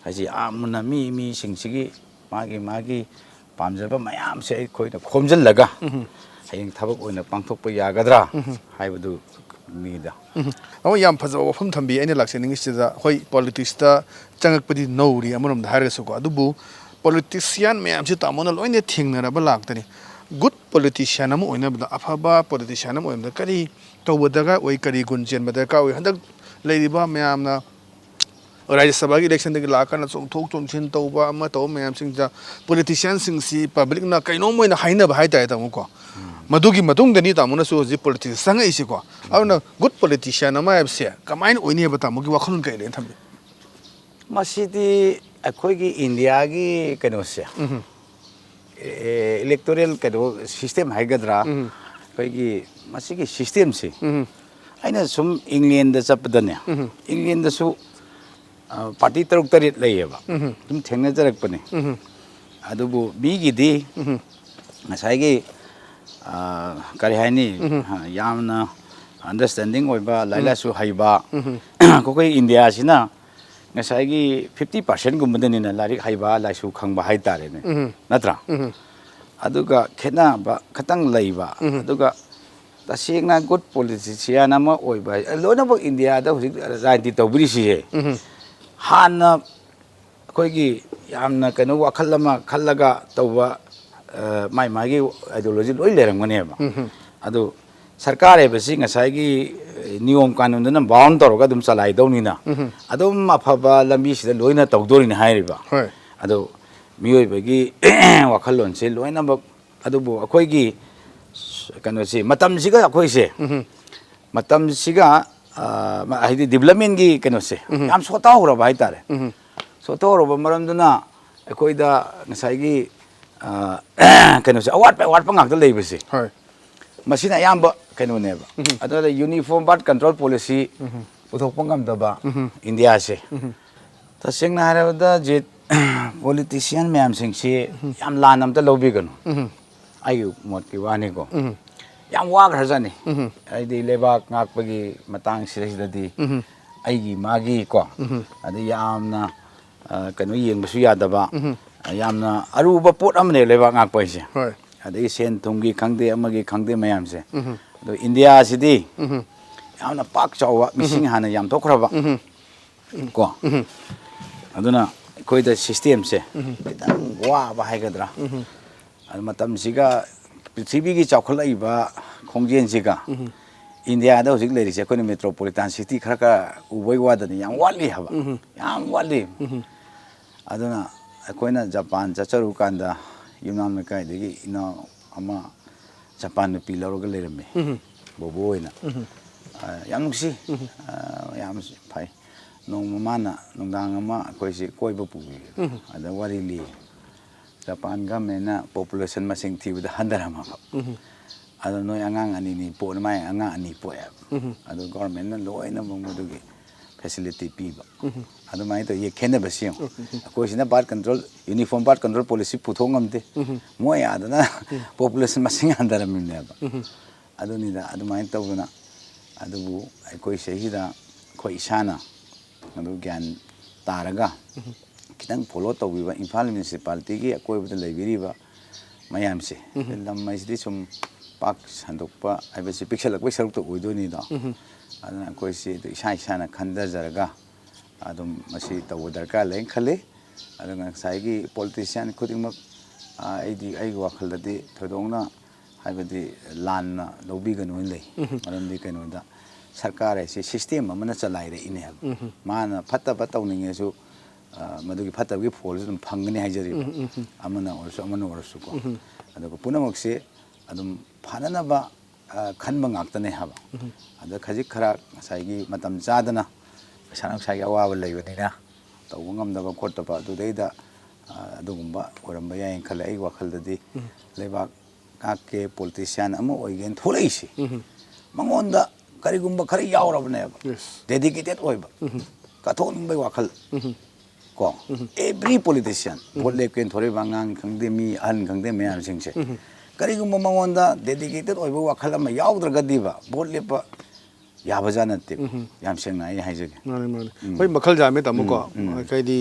[SPEAKER 2] ꯍꯥꯏꯁꯤ ꯌꯥꯝ ꯃꯨꯟꯅ ꯃꯤꯁꯤꯡꯁꯤꯒꯤ ꯃꯥꯒꯤ ꯄꯥꯝꯖꯕ ꯃꯌꯥꯝꯁꯦ ꯑꯩꯈꯣꯏꯅ ꯈꯣꯝꯖꯤꯜꯂꯒ ꯍꯌꯦꯡ ꯊꯕꯛ ꯑꯣꯏꯅ ꯄꯥꯡꯊꯣꯛꯄ ꯌꯥꯒꯗ꯭ꯔꯥ ꯍꯥꯏꯕꯗꯨ ꯃꯤꯗ
[SPEAKER 1] ꯑꯃ ꯌꯥꯝ ꯐꯖꯕ ꯋꯥꯐꯝ ꯊꯝꯕꯤ ꯑꯩꯅ ꯂꯥꯛꯆꯅꯤꯡꯉꯤꯁꯤꯗ ꯑꯩꯈꯣꯏ ꯄꯣꯂꯤꯇꯤꯛꯁꯇ ꯆꯪꯉꯛꯄꯗꯤ ꯅꯧꯔꯤ ꯑꯃꯔꯣꯝꯗ ꯍꯥꯏꯔꯒꯁꯨꯀꯣ ꯑꯗꯨꯕꯨ ꯄꯣꯂꯤꯇꯤꯁꯤꯌꯥꯟ ꯃꯌꯥꯝꯁꯤ ꯇꯥꯃꯣꯅ ꯂꯣꯏꯅ ꯊꯦꯡꯅꯔꯕ ꯂꯥꯛꯇꯅꯤ ꯒꯨꯗ ꯄꯣꯂꯤꯇꯤꯁꯤꯌꯥꯟ ꯑꯃ ꯑꯣꯏꯅꯕꯗ ꯑꯐꯕ ꯄꯣꯂꯤꯇꯤꯁꯤꯌꯥꯟ ꯑꯃ ꯑꯣꯏꯅꯕꯗ ꯀꯔꯤ ꯇꯧꯕ ꯗꯔꯀꯥꯔ ꯑꯣꯏ ꯀꯔꯤ ꯒꯨꯟ ꯆꯦꯟꯕ ꯗꯔꯀꯥꯔ ꯑꯣꯏ ꯍꯟꯗꯛ ꯂꯩꯔꯤꯕ ꯃꯌꯥꯝꯅ ꯔꯥꯖ꯭ꯌ ꯁꯚꯥꯒꯤ ꯏꯂꯦꯛꯁꯟꯗꯒꯤ ꯂꯥꯛꯑꯀꯥꯟꯗ ꯆꯣꯡꯊꯣꯛ ꯆꯣꯡꯁꯤꯟ ꯇꯧꯕ ꯑꯃ ꯇꯧꯕ ꯃꯌꯥꯝꯁꯤꯡꯁꯤꯗ ꯄꯣꯂꯤꯇꯤꯁꯤꯌꯥꯟꯁꯤꯡꯁꯤ ꯄꯕ꯭ꯂꯤꯛꯅ ꯀꯩꯅꯣꯝ ꯑꯣꯏꯅ ꯍꯥꯏꯅꯕ ꯍꯥꯏꯇꯥꯔꯦ ꯇꯥꯃꯣꯀꯣ ꯃꯗꯨꯒꯤ ꯃꯇꯨꯡꯗꯅꯤ ꯇꯥꯃꯣꯅꯁꯨ ꯍꯧꯖꯤꯛ ꯄꯣꯂꯤꯇꯤꯛꯁ ꯆꯪꯉꯛꯏꯁꯤꯀꯣ ꯑꯗꯨꯅ ꯒꯨꯗ ꯄꯣꯂꯤꯇꯤꯁꯤꯌꯥꯟ ꯑꯃ ꯍꯥꯏꯕꯁꯦ ꯀꯃꯥꯏꯅ ꯑꯣꯏꯅꯤꯕ ꯇꯥꯃꯣꯒꯤ ꯋꯥꯈꯜꯂꯣꯟ ꯀꯩ ꯂꯩꯅ ꯊꯝꯕꯤ
[SPEAKER 2] ꯃꯁꯤꯗꯤ ꯑꯩꯈꯣꯏꯒꯤ ꯏꯟꯗꯤꯌꯥꯒꯤ ꯀꯩꯅꯣꯁꯦ ꯏꯂꯦꯛꯇꯣꯔꯦꯜ ꯀꯩꯅꯣ ꯁꯤꯁꯇꯦꯝ ꯍꯥꯏꯒꯗ꯭ꯔꯥ ꯑꯩꯈꯣꯏꯒꯤ ꯃꯁꯤꯒꯤ ꯁꯤꯁꯇꯦꯝꯁꯤ ꯑꯩꯅ ꯁꯨꯝ ꯏꯪꯂꯦꯟꯗ ꯆꯠꯄꯗꯅꯦ ꯏꯪꯂꯦꯟꯗꯁꯨ ꯄꯥꯔꯇꯤ 6-7 ꯂꯩꯌꯦꯕ ꯑꯗꯨꯝ ꯊꯦꯡꯅꯖꯔꯛꯄꯅꯤ ꯑꯗꯨꯕꯨ ꯃꯤꯒꯤꯗꯤ ꯉꯁꯥꯏꯒꯤ ꯀꯔꯤ ꯍꯥꯏꯅꯤ ꯌꯥꯝꯅ ꯑꯟꯗꯔꯁꯇꯦꯟꯗꯤꯡ ꯑꯣꯏꯕ ꯂꯥꯏꯔꯤꯛ ꯂꯥꯏꯁꯨ ꯍꯩꯕ ꯑꯩꯈꯣꯏ ꯏꯟꯗꯤꯌꯥꯁꯤꯅ ꯉꯁꯥꯏꯒꯤ 50%ꯒꯨꯝꯕꯗꯅꯤꯅ ꯂꯥꯏꯔꯤꯛ ꯍꯩꯕ ꯂꯥꯏꯁꯨ ꯈꯪꯕ ꯍꯥꯏꯇꯥꯔꯦꯅꯦ ꯅꯠꯇ꯭ꯔꯥ ꯑꯗꯨꯒ ꯈꯦꯠꯅꯕ ꯈꯤꯇꯪ ꯂꯩꯕ ꯑꯗꯨꯒ ꯇꯁꯦꯡꯅ ꯒꯨꯗ ꯄꯣꯂꯤꯇꯤꯁꯤꯌꯥꯟ ꯑꯃ ꯑꯣꯏꯕ ꯂꯣꯏꯅꯃꯛ ꯏꯟꯗꯤꯌꯥꯗ ꯍꯧꯖꯤꯛ ꯔꯥꯖꯅꯤꯇꯤ ꯇꯧꯕꯤꯔꯤꯁꯤꯁꯦ ꯍꯥꯟꯅ ꯑꯩꯈꯣꯏꯒꯤ ꯌꯥꯝꯅ ꯀꯩꯅꯣ ꯋꯥꯈꯜ ꯑꯃ ꯈꯜꯂꯒ ꯇꯧꯕ ꯃꯥꯒꯤ ꯑꯥꯏꯗꯤꯌꯣꯂꯣꯖꯤ ꯂꯣꯏ ꯂꯩꯔꯝꯒꯅꯦꯕ ꯑꯗꯨ ꯁꯔꯀꯥꯔ ꯍꯥꯏꯕꯁꯤ ꯉꯁꯥꯏꯒꯤ ꯅꯤꯌꯣꯝ ꯀꯥꯅꯨꯟꯗꯨꯅ ꯕꯥꯎꯟ ꯇꯧꯔꯒ ꯑꯗꯨꯝ ꯆꯂꯥꯏꯗꯧꯅꯤꯅ ꯑꯗꯨꯝ ꯑꯐꯕ ꯂꯝꯕꯤꯁꯤꯗ ꯂꯣꯏꯅ ꯇꯧꯗꯣꯔꯤꯅꯤ ꯍꯥꯏꯔꯤꯕ ꯑꯗꯨ ꯃꯤꯑꯣꯏꯕꯒꯤ ꯋꯥꯈꯜꯂꯣꯟꯁꯤ ꯂꯣꯏꯅꯃꯛ ꯑꯗꯨꯕꯨ ꯑꯩꯈꯣꯏꯒꯤ ꯀꯩꯅꯣꯁꯤ ꯃꯇꯝꯁꯤꯒ ꯑꯩꯈꯣꯏꯁꯦ ꯃꯇꯝꯁꯤꯒ ꯍꯥꯏꯗꯤ ꯗꯤꯕꯂꯞꯃꯦꯟꯒꯤ ꯀꯩꯅꯣꯁꯦ ꯌꯥꯝ ꯁꯣꯠꯊꯍꯧꯔꯕ ꯍꯥꯏꯇꯥꯔꯦ ꯁꯣꯠꯊꯍꯧꯔꯕ ꯃꯔꯝꯗꯨꯅ ꯑꯩꯈꯣꯏꯗ ꯉꯁꯥꯏꯒꯤ ꯀꯩꯅꯣꯁꯦ ꯑꯋꯥꯠꯄ ꯉꯥꯛꯇ ꯂꯩꯕꯁꯦ ꯃꯁꯤꯅ ꯑꯌꯥꯝꯕ ꯀꯩꯅꯣꯅꯦꯕ ꯑꯗꯨꯅ ꯌꯨꯅꯤꯐꯣꯔꯝ ꯕꯥꯔꯠ ꯀꯟꯇ꯭ꯔꯣꯜ ꯄꯣꯂꯤꯁꯤ ꯄꯨꯊꯣꯛꯄ ꯉꯝꯗꯕ ꯏꯟꯗꯤꯌꯥꯁꯦ ꯇꯁꯦꯡꯅ ꯍꯥꯏꯔꯕꯗ ꯄꯣꯂꯤꯇꯤꯁꯤꯌꯥꯟ ꯃꯌꯥꯝꯁꯤꯡꯁꯤ ꯌꯥꯝ ꯂꯥꯟꯅ ꯑꯝꯇ ꯂꯧꯕꯤꯒꯅꯨ ꯑꯩꯒꯤ ꯃꯣꯠꯀꯤ ꯋꯥꯅꯤꯀꯣ ꯌꯥꯝ ꯋꯥꯈ꯭ꯔꯖꯥꯠꯅꯤ ꯍꯥꯏꯗꯤ ꯂꯩꯕꯥꯛ ꯉꯥꯛꯄꯒꯤ ꯃꯇꯥꯡꯁꯤꯗꯩꯁꯤꯗꯗꯤ ꯑꯩꯒꯤ ꯃꯥꯒꯤ ꯀꯣ ꯑꯗꯩ ꯌꯥꯝꯅ ꯀꯩꯅꯣ ꯌꯦꯡꯕꯁꯨ ꯌꯥꯗꯕ ꯌꯥꯝꯅ ꯑꯔꯨꯕ ꯄꯣꯠ ꯑꯃꯅꯦ ꯂꯩꯕꯥꯛ ꯉꯥꯛꯄ ꯍꯥꯏꯁꯦ ꯑꯗꯒꯤ ꯁꯦꯟ ꯊꯨꯝꯒꯤ ꯈꯪꯗꯦ ꯑꯃꯒꯤ ꯈꯪꯗꯦ ꯃꯌꯥꯝꯁꯦ ꯑꯗꯣ ꯏꯟꯗꯤꯌꯥꯁꯤꯗꯤ ꯌꯥꯝꯅ ꯄꯥꯛ ꯆꯥꯎꯕ ꯃꯤꯁꯤꯡ ꯍꯥꯟꯅ ꯌꯥꯝꯊꯣꯛꯈ꯭ꯔꯕ ꯀꯣ ꯑꯗꯨꯅ ꯑꯩꯈꯣꯏꯗ ꯁꯤꯁꯇꯦꯝꯁꯦ ꯈꯤꯇꯪ ꯋꯥꯕ ꯍꯥꯏꯒꯗ꯭ꯔꯥ ꯃꯇꯝꯁꯤꯒ ꯄ꯭ꯔꯤꯊꯤꯕꯤꯒꯤ ꯆꯥꯎꯈꯠꯂꯛꯏꯕ ꯈꯣꯡꯖꯦꯜꯁꯤꯒ ꯏꯟꯗꯤꯌꯥꯗ ꯍꯧꯖꯤꯛ ꯂꯩꯔꯤꯁꯦ ꯑꯩꯈꯣꯏꯅ ꯃꯦꯇ꯭ꯔꯣꯄꯣꯂꯤꯇꯥꯟ ꯁꯤꯇꯤ ꯈꯔ ꯎꯕꯩ ꯋꯥꯗꯅꯤ ꯌꯥꯝ ꯋꯥꯠꯂꯤ ꯍꯥꯏꯕ ꯌꯥꯝ ꯋꯥꯠꯂꯤ ꯑꯗꯨꯅ ꯑꯩꯈꯣꯏꯅ ꯖꯄꯥꯟ ꯆꯠꯆꯔꯨꯀꯥꯟꯗ ꯌꯨꯝꯅꯥꯝ ꯂꯩꯀꯥꯏꯗꯒꯤ ꯏꯅꯥꯎ ꯑꯃ ꯖꯄꯥꯟ ꯅꯨꯄꯤ ꯂꯧꯔꯒ ꯂꯩꯔꯝꯃꯤ ꯕꯣꯕꯣ ꯑꯣꯏꯅ ꯌꯥꯝ ꯅꯨꯡꯁꯤ ꯌꯥꯝ ꯐꯩ ꯅꯣꯡꯃ ꯃꯥꯅ ꯅꯨꯡꯗꯥꯡ ꯑꯃ ꯑꯩꯈꯣꯏꯁꯤ ꯀꯣꯏꯕ ꯄꯨꯕꯤ ꯑꯗ ꯋꯥꯔꯤ ꯂꯤ ꯖꯄꯥꯟ ꯒꯃꯦꯟꯅ ꯄꯣꯄꯨꯂꯦꯁꯟ ꯃꯁꯤꯡ ꯊꯤꯕꯗ ꯍꯟꯊꯔꯝꯃꯕ ꯑꯗꯣ ꯅꯣꯏ ꯑꯉꯥꯡ ꯑꯅꯤꯅꯤ ꯃꯥꯏ ꯑꯉꯥꯡ 2 ꯄꯣꯛꯑꯦꯕ ꯑꯗꯣ ꯒꯣꯔꯃꯦꯟꯅ ꯂꯣꯏꯅꯃꯛ ꯃꯗꯨꯒꯤ ꯐꯦꯁꯤꯂꯤꯇꯤ ꯄꯤꯕ ꯑꯗꯨꯃꯥꯏꯅ ꯇꯧꯋꯤ ꯈꯦꯠꯅꯕꯁꯤ ꯌꯦꯡꯉꯨ ꯑꯩꯈꯣꯏꯁꯤꯅ Bharat control uniform Bharat control policy ꯄꯨꯊꯣꯛ ꯉꯝꯗꯦ ꯃꯣꯏ ꯑꯥꯗꯅ ꯄꯣꯄꯨꯂꯦꯁꯟ ꯃꯁꯤꯡ ꯍꯟꯊꯔꯝꯃꯤꯅꯦꯕ ꯑꯗꯨꯅꯤꯗ ꯑꯗꯨꯃꯥꯏꯅ ꯇꯧꯗꯅ ꯑꯗꯨꯕꯨ ꯑꯩꯈꯣꯏ ꯁꯤꯗꯩꯁꯤꯗ ꯑꯩꯈꯣꯏ ꯏꯁꯥꯅ ꯑꯗꯨ ꯒ꯭ꯌꯥꯟ ꯇꯥꯔꯒ ꯈꯤꯇꯪ ꯐꯣꯂꯣ ꯇꯧꯕꯤꯕ ꯏꯝꯐꯥꯜ ꯃ꯭ꯌꯨꯅꯤꯁꯤꯄꯥꯂꯤꯇꯤꯒꯤ ꯑꯀꯣꯏꯕꯗ ꯂꯩꯕꯤꯔꯤꯕ ꯃꯌꯥꯝꯁꯦ ꯂꯝ ꯍꯥꯏꯁꯤꯗꯤ ꯁꯨꯝ ꯄꯥꯛ ꯁꯟꯗꯣꯛꯄ ꯍꯥꯏꯕꯁꯤ ꯄꯤꯛꯁꯜꯂꯛꯄꯒꯤ ꯁꯔꯨꯛꯇ ꯑꯣꯏꯗꯣꯏꯅꯤꯗꯣ ꯑꯗꯨꯅ ꯑꯩꯈꯣꯏꯁꯤ ꯏꯁꯥꯅ ꯈꯟꯊꯖꯔꯒ ꯑꯗꯨꯝ ꯃꯁꯤ ꯇꯧꯕ ꯗꯔꯀꯥꯔ ꯂꯩꯅ ꯈꯜꯂꯤ ꯑꯗꯨꯒ ꯉꯁꯥꯏꯒꯤ ꯄꯣꯂꯤꯇꯤꯁꯤꯌꯥꯟ ꯈꯨꯗꯤꯡꯃꯛ ꯑꯩꯒꯤ ꯋꯥꯈꯜꯗꯗꯤ ꯊꯣꯏꯗꯣꯛꯅ ꯍꯥꯏꯕꯗꯤ ꯂꯥꯟꯅ ꯂꯧꯕꯤꯒꯅꯨꯅ ꯂꯩ ꯃꯔꯝꯗꯤ ꯀꯩꯅꯣꯗ ꯁꯔꯀꯥꯔ ꯍꯥꯏꯁꯤ ꯁꯤꯁꯇꯦꯝ ꯑꯃꯅ ꯆꯂꯥꯏꯔꯛꯏꯅꯦ ꯍꯥꯏꯕ ꯃꯥꯅ ꯐꯠꯇꯕ ꯇꯧꯅꯤꯡꯉꯁꯨ ꯃꯗꯨꯒꯤ ꯐꯠꯇꯕꯒꯤ ꯐꯣꯜꯁꯨ ꯑꯗꯨꯝ ꯐꯪꯒꯅꯤ ꯍꯥꯏꯖꯔꯤꯕ ꯑꯃꯅ ꯑꯣꯏꯔꯁꯨꯀꯣ ꯑꯗꯨꯒ ꯄꯨꯝꯅꯃꯛꯁꯦ ꯑꯗꯨꯝ ꯐꯅꯅꯕ ꯈꯟꯕ ꯉꯥꯛꯇꯅꯦ ꯍꯥꯏꯕ ꯑꯗ ꯈꯖꯤꯛ ꯈꯔ ꯉꯁꯥꯏꯒꯤ ꯃꯇꯝ ꯆꯥꯗꯅ ꯄꯩꯁꯥ ꯅꯨꯡꯁꯥꯒꯤ ꯑꯋꯥꯕ ꯂꯩꯕꯅꯤꯅ ꯇꯧꯕ ꯉꯝꯗꯕ ꯈꯣꯠꯇꯕ ꯑꯗꯨꯗꯩꯗ ꯑꯗꯨꯒꯨꯝꯕ ꯑꯣꯏꯔꯝꯕ ꯌꯥꯏꯅ ꯈꯜꯂꯦ ꯑꯩꯒꯤ ꯋꯥꯈꯜꯗꯗꯤ ꯂꯩꯕꯥꯛ ꯉꯥꯛꯀꯦ ꯄꯣꯂꯤꯇꯤꯁꯤꯌꯥꯟ ꯑꯃ ꯑꯣꯏꯒꯦꯅ ꯊꯣꯛꯂꯛꯏꯁꯤ ꯃꯉꯣꯟꯗ ꯀꯔꯤꯒꯨꯝꯕ ꯈꯔ ꯌꯥꯎꯔꯕꯅꯦꯕ ꯗꯦꯗꯤꯀꯦꯇꯦꯠ ꯑꯣꯏꯕ ꯀꯠꯊꯣꯛꯅꯤꯡꯕꯒꯤ ꯋꯥꯈꯜ ꯀꯣ ꯑꯦꯚ꯭ꯔꯤ ꯄꯣꯂꯤꯇꯤꯁꯤꯌꯥꯟ ꯚꯣꯠ ꯂꯦꯞꯀꯦꯅ ꯊꯣꯔꯛꯏꯕ ꯑꯉꯥꯡ ꯈꯪꯗꯦ ꯃꯤ ꯑꯍꯟ ꯈꯪꯗꯦ ꯃꯌꯥꯝꯁꯤꯡꯁꯦ ꯀꯔꯤꯒꯨꯝꯕ ꯃꯉꯣꯟꯗ ꯗꯦꯗꯤꯀꯦꯇꯦꯠ ꯑꯣꯏꯕ ꯋꯥꯈꯜ ꯑꯃ ꯌꯥꯎꯗ꯭ꯔꯒꯗꯤꯕ ꯚꯣꯠ ꯂꯦꯞꯄ ꯌꯥꯕꯖꯥꯠ ꯅꯠꯇꯦꯕ ꯌꯥꯝ ꯁꯦꯡꯅ ꯑꯩ ꯍꯥꯏꯖꯒꯦ
[SPEAKER 1] ꯃꯥꯅꯤ ꯍꯣꯏ ꯃꯈꯜ ꯌꯥꯝꯃꯦ ꯇꯥꯃꯣꯀꯣ ꯀꯩꯗꯤ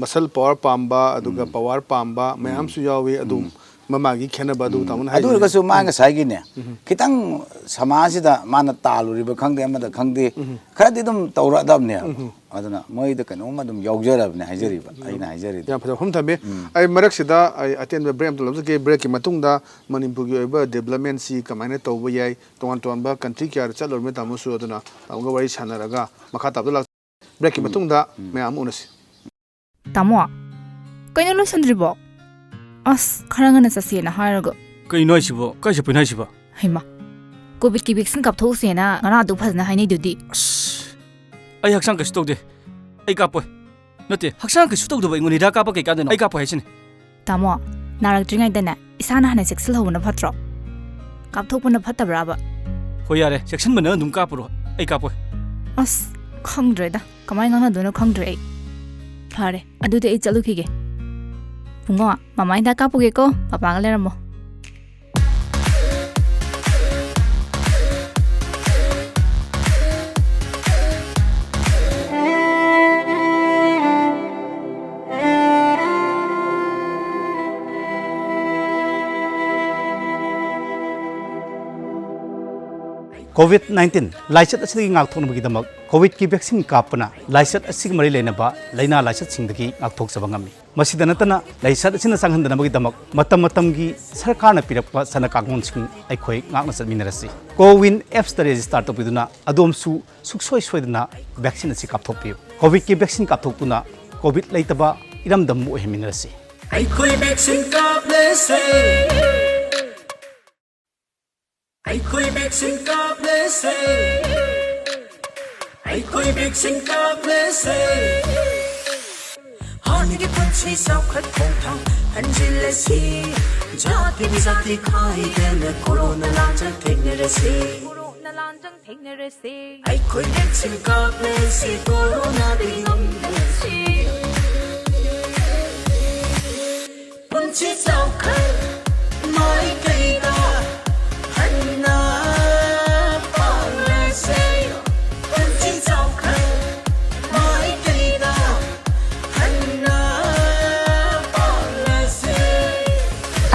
[SPEAKER 1] ꯃꯁꯜ ꯄꯋꯥꯔ ꯄꯥꯝꯕ ꯑꯗꯨꯒ ꯄꯋꯥꯔ ꯄꯥꯝꯕ ꯃꯌꯥꯝꯁꯨ ꯌꯥꯎꯏ ꯑꯗꯨꯝ ꯃꯃꯥꯒꯤ ꯈꯦꯠꯅꯕ ꯑꯗꯨ ꯇꯥꯃꯣꯅ
[SPEAKER 2] ꯑꯗꯨ
[SPEAKER 1] ꯍꯥꯏꯖꯦ
[SPEAKER 2] ꯑꯣꯏꯔꯒꯁꯨ ꯃꯥ ꯉꯁꯥꯏꯒꯤꯅꯦ ꯈꯤꯇꯪ ꯁꯃꯥꯖꯁꯤꯗ ꯃꯥꯅ ꯇꯥꯜꯂꯨꯔꯤꯕ ꯈꯪꯗꯦ ꯑꯃꯗ ꯈꯪꯗꯦ ꯈꯔꯗꯤ ꯑꯗꯨꯝ ꯇꯧꯔꯛꯑꯗꯕꯅꯦꯕ ꯑꯗꯨꯅ ꯃꯣꯏꯗ ꯀꯩꯅꯣꯝ ꯑꯗꯨꯝ ꯌꯥꯎꯖꯔꯕꯅꯦ ꯍꯥꯏꯖꯔꯤꯕ ꯑꯩꯅ ꯍꯥꯏꯖꯔꯤꯗꯣ
[SPEAKER 1] ꯌꯥꯝ ꯐꯖꯕ ꯋꯥꯐꯝ ꯊꯝꯕꯤ ꯑꯩ ꯃꯔꯛꯁꯤꯗ ꯑꯩ ꯑꯇꯦꯟꯕ ꯕ꯭ꯔꯦꯛ ꯑꯃꯇ ꯂꯧꯖꯒꯦ ꯕ꯭ꯔꯦꯛꯀꯤ ꯃꯇꯨꯡꯗ ꯃꯅꯤꯄꯨꯔꯒꯤ ꯑꯣꯏꯕ ꯗꯦꯕꯂꯞꯃꯦꯟꯁꯤ ꯀꯃꯥꯏꯅ ꯇꯧꯕ ꯌꯥꯏ ꯇꯣꯉꯥꯟ ꯇꯣꯉꯥꯟꯕ ꯀꯟꯇ꯭ꯔꯤ ꯀꯌꯥꯗ ꯆꯠꯂꯨꯔꯕꯅꯤ ꯇꯥꯃꯣꯁꯨ ꯑꯗꯨꯅ ꯇꯥꯃꯣꯒ ꯋꯥꯔꯤ ꯁꯥꯟꯅꯔꯒ ꯃꯈꯥ ꯇꯥꯕꯗ ꯕ꯭ꯔꯦꯛꯀꯤ ꯃꯇꯨꯡꯗ ꯃꯌꯥꯝ ꯎꯅꯁꯤ
[SPEAKER 3] ꯇꯥꯃꯣ ꯀꯩꯅꯣ ꯂꯣꯏꯁꯟꯗ꯭ꯔꯤꯕꯣ ꯑꯁ ꯈꯔ ꯉꯟꯅ ꯆꯠꯁꯦꯅ ꯍꯥꯏꯔꯒ
[SPEAKER 4] ꯀꯩꯅꯣ ꯍꯥꯏꯁꯤꯕꯣ ꯀꯥꯏ ꯆꯠꯄꯅꯣ ꯍꯥꯏꯁꯤꯕꯣ
[SPEAKER 3] ꯍꯩꯃ ꯀꯣꯚꯤꯗꯀꯤ ꯚꯦꯛꯁꯤꯟ ꯀꯥꯞꯊꯣꯛꯎꯁꯦꯅ ꯉꯔꯥꯡꯗꯨ ꯐꯖꯅ ꯍꯥꯏꯅꯩꯗꯨꯗꯤ
[SPEAKER 4] ꯑꯁ ꯑꯩ ꯍꯛꯆꯥꯡ ꯀꯩꯁꯨ ꯇꯧꯗꯦ ꯑꯩ ꯀꯥꯞꯄꯣꯏ ꯅꯠꯇꯦ ꯍꯛꯆꯥꯡ ꯀꯩꯁꯨ ꯇꯧꯗꯕ ꯑꯩꯉꯣꯟꯗ ꯍꯤꯗꯥꯛ ꯀꯥꯞꯄ ꯀꯩ ꯀꯥꯟꯗꯅꯣ ꯑꯩ ꯀꯥꯞꯄꯣꯏ ꯍꯥꯏꯁꯤꯅꯦ
[SPEAKER 3] ꯇꯥꯃꯣ ꯅꯥꯔꯛꯇ꯭ꯔꯤꯉꯩꯗꯅꯦ ꯏꯁꯥꯅ ꯍꯥꯟꯅ ꯆꯦꯛꯁꯤꯜꯍꯧꯕꯅ ꯐꯠꯇ꯭ꯔꯣ ꯀꯥꯞꯊꯣꯛꯄꯅ ꯐꯠꯇꯕ꯭ꯔꯥꯕ
[SPEAKER 4] ꯍꯣꯏ ꯌꯥꯔꯦ ꯆꯦꯛꯁꯤꯟꯕꯅ ꯑꯗꯨꯝ ꯀꯥꯞꯄꯨꯔꯣ ꯑꯩ ꯀꯥꯞꯄꯣꯏ
[SPEAKER 3] ꯑꯁ ꯈꯪꯗ꯭ꯔꯦꯗ ꯀꯃꯥꯏꯅ ꯉꯥꯡꯅꯗꯣꯏꯅꯣ ꯈꯪꯗ꯭ꯔꯦ ꯑꯩ ꯐꯔꯦ ꯑꯗꯨꯗꯤ ꯑꯩ ꯆꯠꯂꯨꯈꯤꯒꯦ ꯄꯨꯡꯉꯣ ꯃꯃꯥ ꯍꯤꯗꯥꯛ ꯀꯥꯞꯄꯨꯒꯦꯀꯣ ꯄꯄꯥꯒ ꯂꯩꯔꯝꯃꯣ
[SPEAKER 5] COVID-19 लाइचत असिदगी ngakthoknabagidamak COVID ki vaccine kapana लाइचत असिग मरि लेनबा लाइना लाइचत सिंगदगी ngakthokjaba ngami masida natana लाइचत asina sanghandanabagidamak matam matamgi sarkarna pirakpa sana kangon sing aikhoi ngakna chatminarasi Cowin apps ta register topiduna adomsu suksoi soidana vaccine asi kapthokpiu COVID ki vaccine kapthokpuna COVID leitaba iramdam oheminarasi
[SPEAKER 6] aikhoi vaccine kaplese aikhoi vaccine kaplese aikhoi vaccine kaplese harnigi punchi saukhat khongthang hanjilasi jati bizati khai den corona lanjang thengnerase aikhoi vaccine kaplese corona dingamsi punchi saukhat mai kaida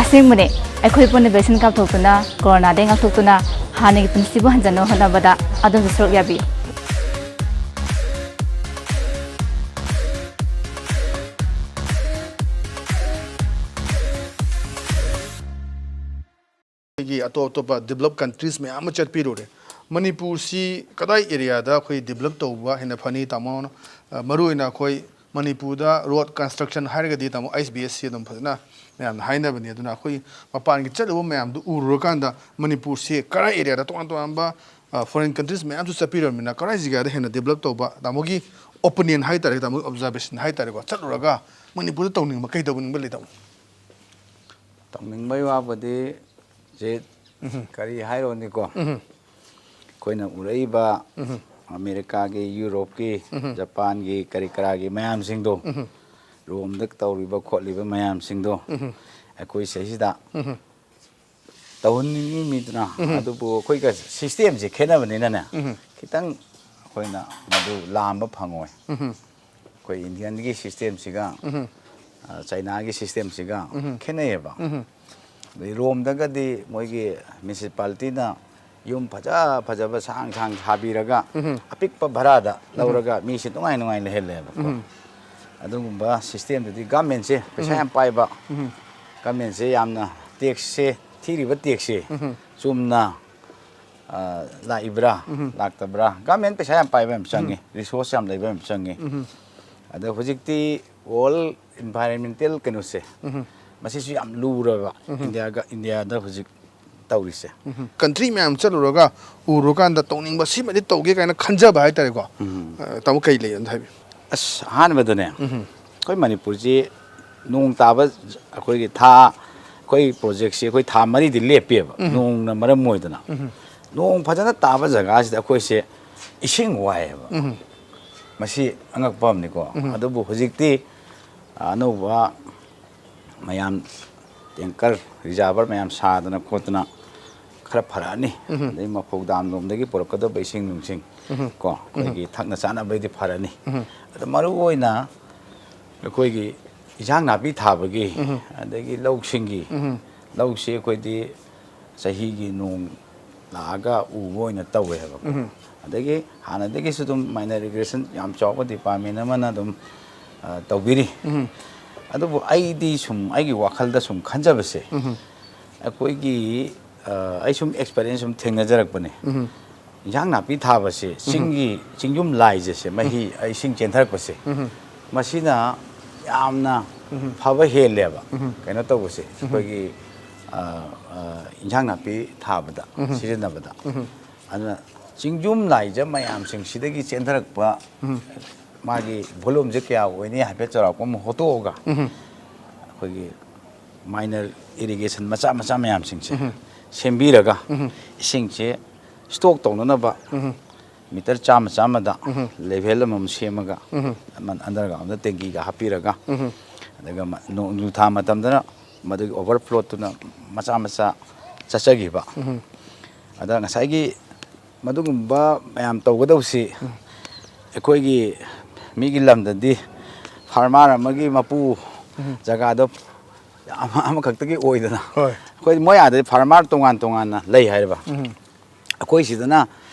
[SPEAKER 3] ꯑꯁꯦꯡꯕꯅꯦ ꯑꯩꯈꯣꯏ ꯄꯨꯟꯅ vaccine ꯀꯥꯞꯊꯣꯛꯇꯨꯅ ꯀꯣꯔꯣꯅꯥꯗꯩ ꯉꯥꯛꯊꯣꯛꯇꯨꯅ ꯍꯥꯟꯅꯒꯤ ꯄꯨꯟꯁꯤꯕꯨ ꯍꯟꯖꯟꯅ ꯍꯣꯠꯅꯕꯗ ꯑꯗꯣꯝꯁꯨ ꯁꯔꯨꯛ ꯌꯥꯕꯤꯌꯨ
[SPEAKER 1] ꯑꯇꯣꯞ ꯑꯇꯣꯞꯄ develop countries ꯃꯌꯥꯝ ꯑꯃ ꯆꯠꯄꯤꯔꯨꯔꯦ ꯃꯅꯤꯄꯨꯔꯁꯤ ꯀꯗꯥꯏ ꯑꯦꯔꯤꯌꯥꯗ ꯑꯩꯈꯣꯏ ꯗꯤꯕꯂꯞ ꯇꯧꯕ ꯍꯦꯟꯅ ꯐꯅꯤ ꯇꯥꯃꯣꯅ ꯃꯔꯨꯑꯣꯏꯅ ꯑꯩꯈꯣꯏ ꯃꯅꯤꯄꯨꯔꯗ ꯔꯣꯗ ꯀꯟꯁꯇ꯭ꯔꯛꯁꯟ ꯍꯥꯏꯔꯒꯗꯤ ꯇꯥꯃꯣ HBSC ꯑꯗꯨꯝ ꯐꯖꯅ ꯃꯌꯥꯝꯅ ꯍꯥꯏꯅꯕꯅꯤ ꯑꯗꯨꯅ ꯑꯩꯈꯣꯏ ꯃꯄꯥꯟꯒꯤ ꯆꯠꯂꯨꯕ ꯃꯌꯥꯝꯗꯨ ꯎꯔꯨꯔꯀꯥꯟꯗ ꯃꯅꯤꯄꯨꯔꯁꯤ ꯀꯗꯥꯏ ꯑꯦꯔꯤꯌꯥꯗ ꯇꯣꯉꯥꯟ ꯇꯣꯉꯥꯟꯕ ꯐꯣꯔꯦꯟ ꯀꯟꯇ꯭ꯔꯤꯁ ꯃꯌꯥꯝꯁꯨ ꯆꯠꯄꯤꯔꯕꯅꯤꯅ ꯀꯗꯥꯏ ꯖꯒꯥꯗ ꯍꯦꯟꯅ ꯗꯤꯕꯂꯞ ꯇꯧꯕ ꯇꯥꯃꯣꯒꯤ ꯑꯣꯄꯤꯅꯤꯌꯟ ꯍꯥꯏꯇꯥꯔꯦ ꯇꯥꯃꯣꯒꯤ ꯑꯣꯕꯖꯥꯔꯕꯦꯁꯟ ꯍꯥꯏꯇꯥꯔꯦꯀꯣ ꯆꯠꯂꯨꯔꯒ ꯃꯅꯤꯄꯨꯔꯗ ꯇꯧꯅꯤꯡꯕ ꯀꯩ ꯇꯧꯅꯤꯡꯕ ꯂꯩ ꯇꯥꯃꯣ
[SPEAKER 2] ꯇꯧꯅꯤꯡꯕꯩ ꯋꯥꯕꯨꯗꯤ ꯖꯦ ꯀꯔꯤ ꯍꯥꯏꯔꯣꯅꯤꯀꯣ ꯑꯩꯈꯣꯏꯅ ꯎꯔꯛꯏꯕ ꯑꯃꯦꯔꯤꯀꯥꯒꯤ ꯌꯨꯔꯣꯞꯀꯤ ꯖꯄꯥꯟꯒꯤ ꯀꯔꯤ ꯀꯔꯥꯒꯤ ꯃꯌꯥꯝꯁꯤꯡꯗꯣ ꯔꯣꯝꯗ ꯇꯧꯔꯤꯕ ꯈꯣꯠꯂꯤꯕ ꯃꯌꯥꯝꯁꯤꯡꯗꯣ ꯑꯩꯈꯣꯏ ꯁꯤꯁꯤꯗ ꯇꯧꯍꯟꯅꯤꯡꯉꯤ ꯃꯤꯗꯨꯅ ꯑꯗꯨꯕꯨ ꯑꯩꯈꯣꯏꯒ ꯁꯤꯁꯇꯦꯝꯁꯦ ꯈꯦꯠꯅꯕꯅꯤꯅꯅꯦ ꯈꯤꯇꯪ ꯑꯩꯈꯣꯏꯅ ꯃꯗꯨ ꯂꯥꯝꯕ ꯐꯪꯉꯣꯏ ꯑꯩꯈꯣꯏ ꯏꯟꯗꯤꯌꯟꯒꯤ ꯁꯤꯁꯇꯦꯝꯁꯤꯒ ꯆꯩꯅꯥꯒꯤ ꯁꯤꯁꯇꯦꯝꯁꯤꯒ ꯈꯦꯠꯅꯩꯌꯦꯕ ꯑꯗꯩ ꯔꯣꯝꯗꯒꯗꯤ ꯃꯣꯏꯒꯤ ꯃ꯭ꯌꯨꯅꯤꯁꯤꯄꯥꯂꯤꯇꯤꯅ ꯌꯨꯝ ꯐꯖꯕ ꯁꯥꯡ ꯁꯥꯕꯤꯔꯒ ꯑꯄꯤꯛꯄ ꯚꯔꯥꯗ ꯂꯧꯔꯒ ꯃꯤꯁꯦ ꯅꯨꯡꯉꯥꯏ ꯂꯩꯍꯜꯂꯦꯕꯀꯣ ꯑꯗꯨꯒꯨꯝꯕ ꯁꯤꯁꯇꯦꯝꯗꯨꯗꯤ ꯒꯃꯦꯟꯁꯦ ꯄꯩꯁꯥ ꯌꯥꯝ ꯄꯥꯏꯕ ꯒꯃꯦꯟꯁꯦ ꯌꯥꯝꯅ ꯇꯦꯛꯁꯁꯦ ꯊꯤꯔꯤꯕ ꯇꯦꯛꯁꯁꯦ ꯆꯨꯝꯅ ꯂꯥꯛꯏꯕ꯭ꯔꯥ ꯂꯥꯛꯇꯕ꯭ꯔꯥ ꯒꯃꯦꯟ ꯄꯩꯁꯥ ꯌꯥꯝ ꯄꯥꯏꯕ ꯌꯥꯝ ꯆꯪꯉꯤ ꯔꯤꯁꯣꯔꯁ ꯌꯥꯝ ꯂꯩꯕ ꯌꯥꯝ ꯆꯪꯉꯤ ꯑꯗꯣ ꯍꯧꯖꯤꯛꯇꯤ ꯋꯥꯔꯜ ꯏꯟꯚꯥꯏꯔꯣꯟꯃꯦꯟꯇꯦꯜ ꯀꯩꯅꯣꯁꯦ ꯃꯁꯤꯁꯨ ꯌꯥꯝ ꯂꯨꯔꯕ ꯏꯟꯗꯤꯌꯥꯗ ꯍꯧꯖꯤꯛ ꯇꯧꯔꯤꯁꯦ
[SPEAKER 1] ꯀꯟꯇ꯭ꯔꯤ ꯃꯌꯥꯝ ꯆꯠꯂꯨꯔꯒ ꯎꯔꯨꯀꯥꯟꯗ ꯇꯧꯅꯤꯡꯕ ꯁꯤꯃꯗꯤ ꯇꯧꯒꯦ ꯀꯥꯏꯅ ꯈꯟꯖꯕ ꯍꯥꯏꯇꯥꯔꯦꯀꯣ ꯇꯥꯃꯣ ꯀꯩ ꯂꯩ ꯑꯝꯇ ꯍꯥꯏꯕꯤꯌꯨ
[SPEAKER 2] ꯑꯁ ꯑꯍꯥꯟꯕꯗꯅꯦ ꯑꯩꯈꯣꯏ ꯃꯅꯤꯄꯨꯔꯁꯤ ꯅꯣꯡ ꯇꯥꯕ ꯑꯩꯈꯣꯏꯒꯤ ꯑꯩꯈꯣꯏ ꯄ꯭ꯔꯣꯖꯦꯛꯁꯤ ꯑꯩꯈꯣꯏ ꯊꯥ 4ꯗꯤ ꯂꯦꯞꯄꯦꯕ ꯅꯣꯡꯅ ꯃꯔꯝ ꯑꯣꯏꯗꯅ ꯅꯣꯡ ꯐꯖꯅ ꯇꯥꯕ ꯖꯒꯥꯁꯤꯗ ꯑꯩꯈꯣꯏꯁꯦ ꯏꯁꯤꯡ ꯋꯥꯏꯑꯦꯕ ꯃꯁꯤ ꯑꯉꯛꯄ ꯑꯃꯅꯤꯀꯣ ꯑꯗꯨꯕꯨ ꯍꯧꯖꯤꯛꯇꯤ ꯑꯅꯧꯕ ꯃꯌꯥꯝ ꯇꯦꯡꯀꯔ ꯔꯤꯖꯥꯔꯚꯔ ꯃꯌꯥꯝ ꯁꯥꯗꯅ ꯈꯣꯠꯇꯅ ꯈꯔ ꯐꯔꯛꯑꯅꯤ ꯑꯗꯩ ꯃꯐꯧ ꯗꯥꯝ ꯂꯣꯝꯗꯒꯤ ꯄꯨꯔꯛꯀꯗꯕ ꯏꯁꯤꯡ ꯅꯨꯡꯁꯤꯡ ꯀꯣ ꯑꯩꯈꯣꯏꯒꯤ ꯊꯛꯅ ꯆꯥꯅꯕꯩꯗꯤ ꯐꯔꯅꯤ ꯑꯗꯣ ꯃꯔꯨꯑꯣꯏꯅ ꯑꯩꯈꯣꯏꯒꯤ ꯏꯟꯖꯥꯡ ꯅꯥꯄꯤ ꯊꯥꯕꯒꯤ ꯑꯗꯒꯤ ꯂꯧꯁꯤꯡꯒꯤ ꯂꯧꯁꯤ ꯑꯩꯈꯣꯏꯗꯤ ꯆꯍꯤꯒꯤ ꯅꯣꯡ ꯂꯥꯛꯑꯒ ꯎꯕ ꯑꯣꯏꯅ ꯇꯧꯋꯦ ꯍꯥꯏꯕꯀꯣ ꯑꯗꯒꯤ ꯍꯥꯟꯅꯗꯒꯤꯁꯨ ꯑꯗꯨꯝ ꯃꯥꯏꯅꯔ ꯏꯔꯤꯒꯦꯁꯟ ꯌꯥꯝ ꯆꯥꯎꯕ ꯗꯤꯄꯥꯔꯠꯃꯦꯟ ꯑꯃꯅ ꯑꯗꯨꯝ ꯇꯧꯕꯤꯔꯤ ꯑꯗꯨꯕꯨ ꯑꯩꯗꯤ ꯁꯨꯝ ꯑꯩꯒꯤ ꯋꯥꯈꯜꯗ ꯁꯨꯝ ꯈꯟꯖꯕꯁꯦ ꯑꯩꯈꯣꯏꯒꯤ ꯑꯩ ꯁꯨꯝ ꯑꯦꯛꯁꯄꯔꯤꯌꯦꯟꯁ ꯁꯨꯝ ꯊꯦꯡꯅꯖꯔꯛꯄꯅꯦ ꯏꯟꯖꯥꯡ ꯅꯥꯄꯤ ꯊꯥꯕꯁꯦ ꯆꯤꯡꯌꯨꯝ ꯂꯥꯏꯖꯁꯦ ꯃꯍꯤ ꯏꯁꯤꯡ ꯆꯦꯟꯊꯔꯛꯄꯁꯦ ꯃꯁꯤꯅ ꯌꯥꯝꯅ ꯐꯕ ꯍꯦꯜꯂꯦꯕ ꯀꯩꯅꯣ ꯇꯧꯕꯁꯦ ꯑꯩꯈꯣꯏꯒꯤ ꯏꯟꯖꯥꯡ ꯅꯥꯄꯤ ꯊꯥꯕꯗ ꯁꯤꯖꯤꯟꯅꯕꯗ ꯑꯗꯨꯅ ꯆꯤꯡꯌꯨꯝ ꯂꯥꯏꯖ ꯃꯌꯥꯝꯁꯤꯡꯁꯤꯗꯒꯤ ꯆꯦꯟꯊꯔꯛꯄ ꯃꯥꯒꯤ ꯚꯣꯂꯨꯝꯁꯦ ꯀꯌꯥ ꯑꯣꯏꯅꯤ ꯍꯥꯏꯐꯦꯠ ꯆꯥꯎꯔꯥꯛꯄ ꯑꯃ ꯍꯣꯠꯇꯣꯛꯑꯒ ꯑꯩꯈꯣꯏꯒꯤ ꯃꯥꯏꯅꯔ ꯏꯔꯤꯒꯦꯁꯟ ꯃꯆꯥ ꯃꯌꯥꯝꯁꯤꯡꯁꯦ ꯁꯦꯝꯕꯤꯔꯒ ꯏꯁꯤꯡꯁꯦ ꯁ꯭ꯇꯣꯛ ꯇꯧꯅꯅꯕ ꯃꯤꯇꯔ ꯆꯥꯝꯃꯗ ꯂꯦꯚꯦꯜ ꯑꯃꯃꯝ ꯁꯦꯝꯃꯒ ꯑꯟꯗꯔꯒ꯭ꯔꯥꯎꯟꯗ ꯇꯦꯡꯀꯤꯒ ꯍꯥꯞꯄꯤꯔꯒ ꯑꯗꯨꯒ ꯅꯣꯡꯖꯨ ꯊꯥ ꯃꯇꯝꯗꯅ ꯃꯗꯨꯒꯤ ꯑꯣꯚꯔꯐ꯭ꯂꯣꯠꯇꯨꯅ ꯃꯆꯥ ꯆꯠꯆꯈꯤꯕ ꯑꯗ ꯉꯁꯥꯏꯒꯤ ꯃꯗꯨꯒꯨꯝꯕ ꯃꯌꯥꯝ ꯇꯧꯒꯗꯧꯁꯤ ꯑꯩꯈꯣꯏꯒꯤ ꯃꯤꯒꯤ ꯂꯝꯗꯗꯤ ꯐꯥꯔꯃꯔ ꯑꯃꯒꯤ ꯃꯄꯨ ꯖꯒꯥꯗꯣ ꯑꯃꯈꯛꯇꯒꯤ ꯑꯣꯏꯗꯅ ꯑꯩꯈꯣꯏ ꯃꯣꯏ ꯑꯥꯗꯗꯤ ꯐꯥꯔꯃꯔ ꯇꯣꯉꯥꯟꯅ ꯂꯩ ꯍꯥꯏꯔꯤꯕ ꯑꯩꯈꯣꯏ ꯁꯤꯗꯅ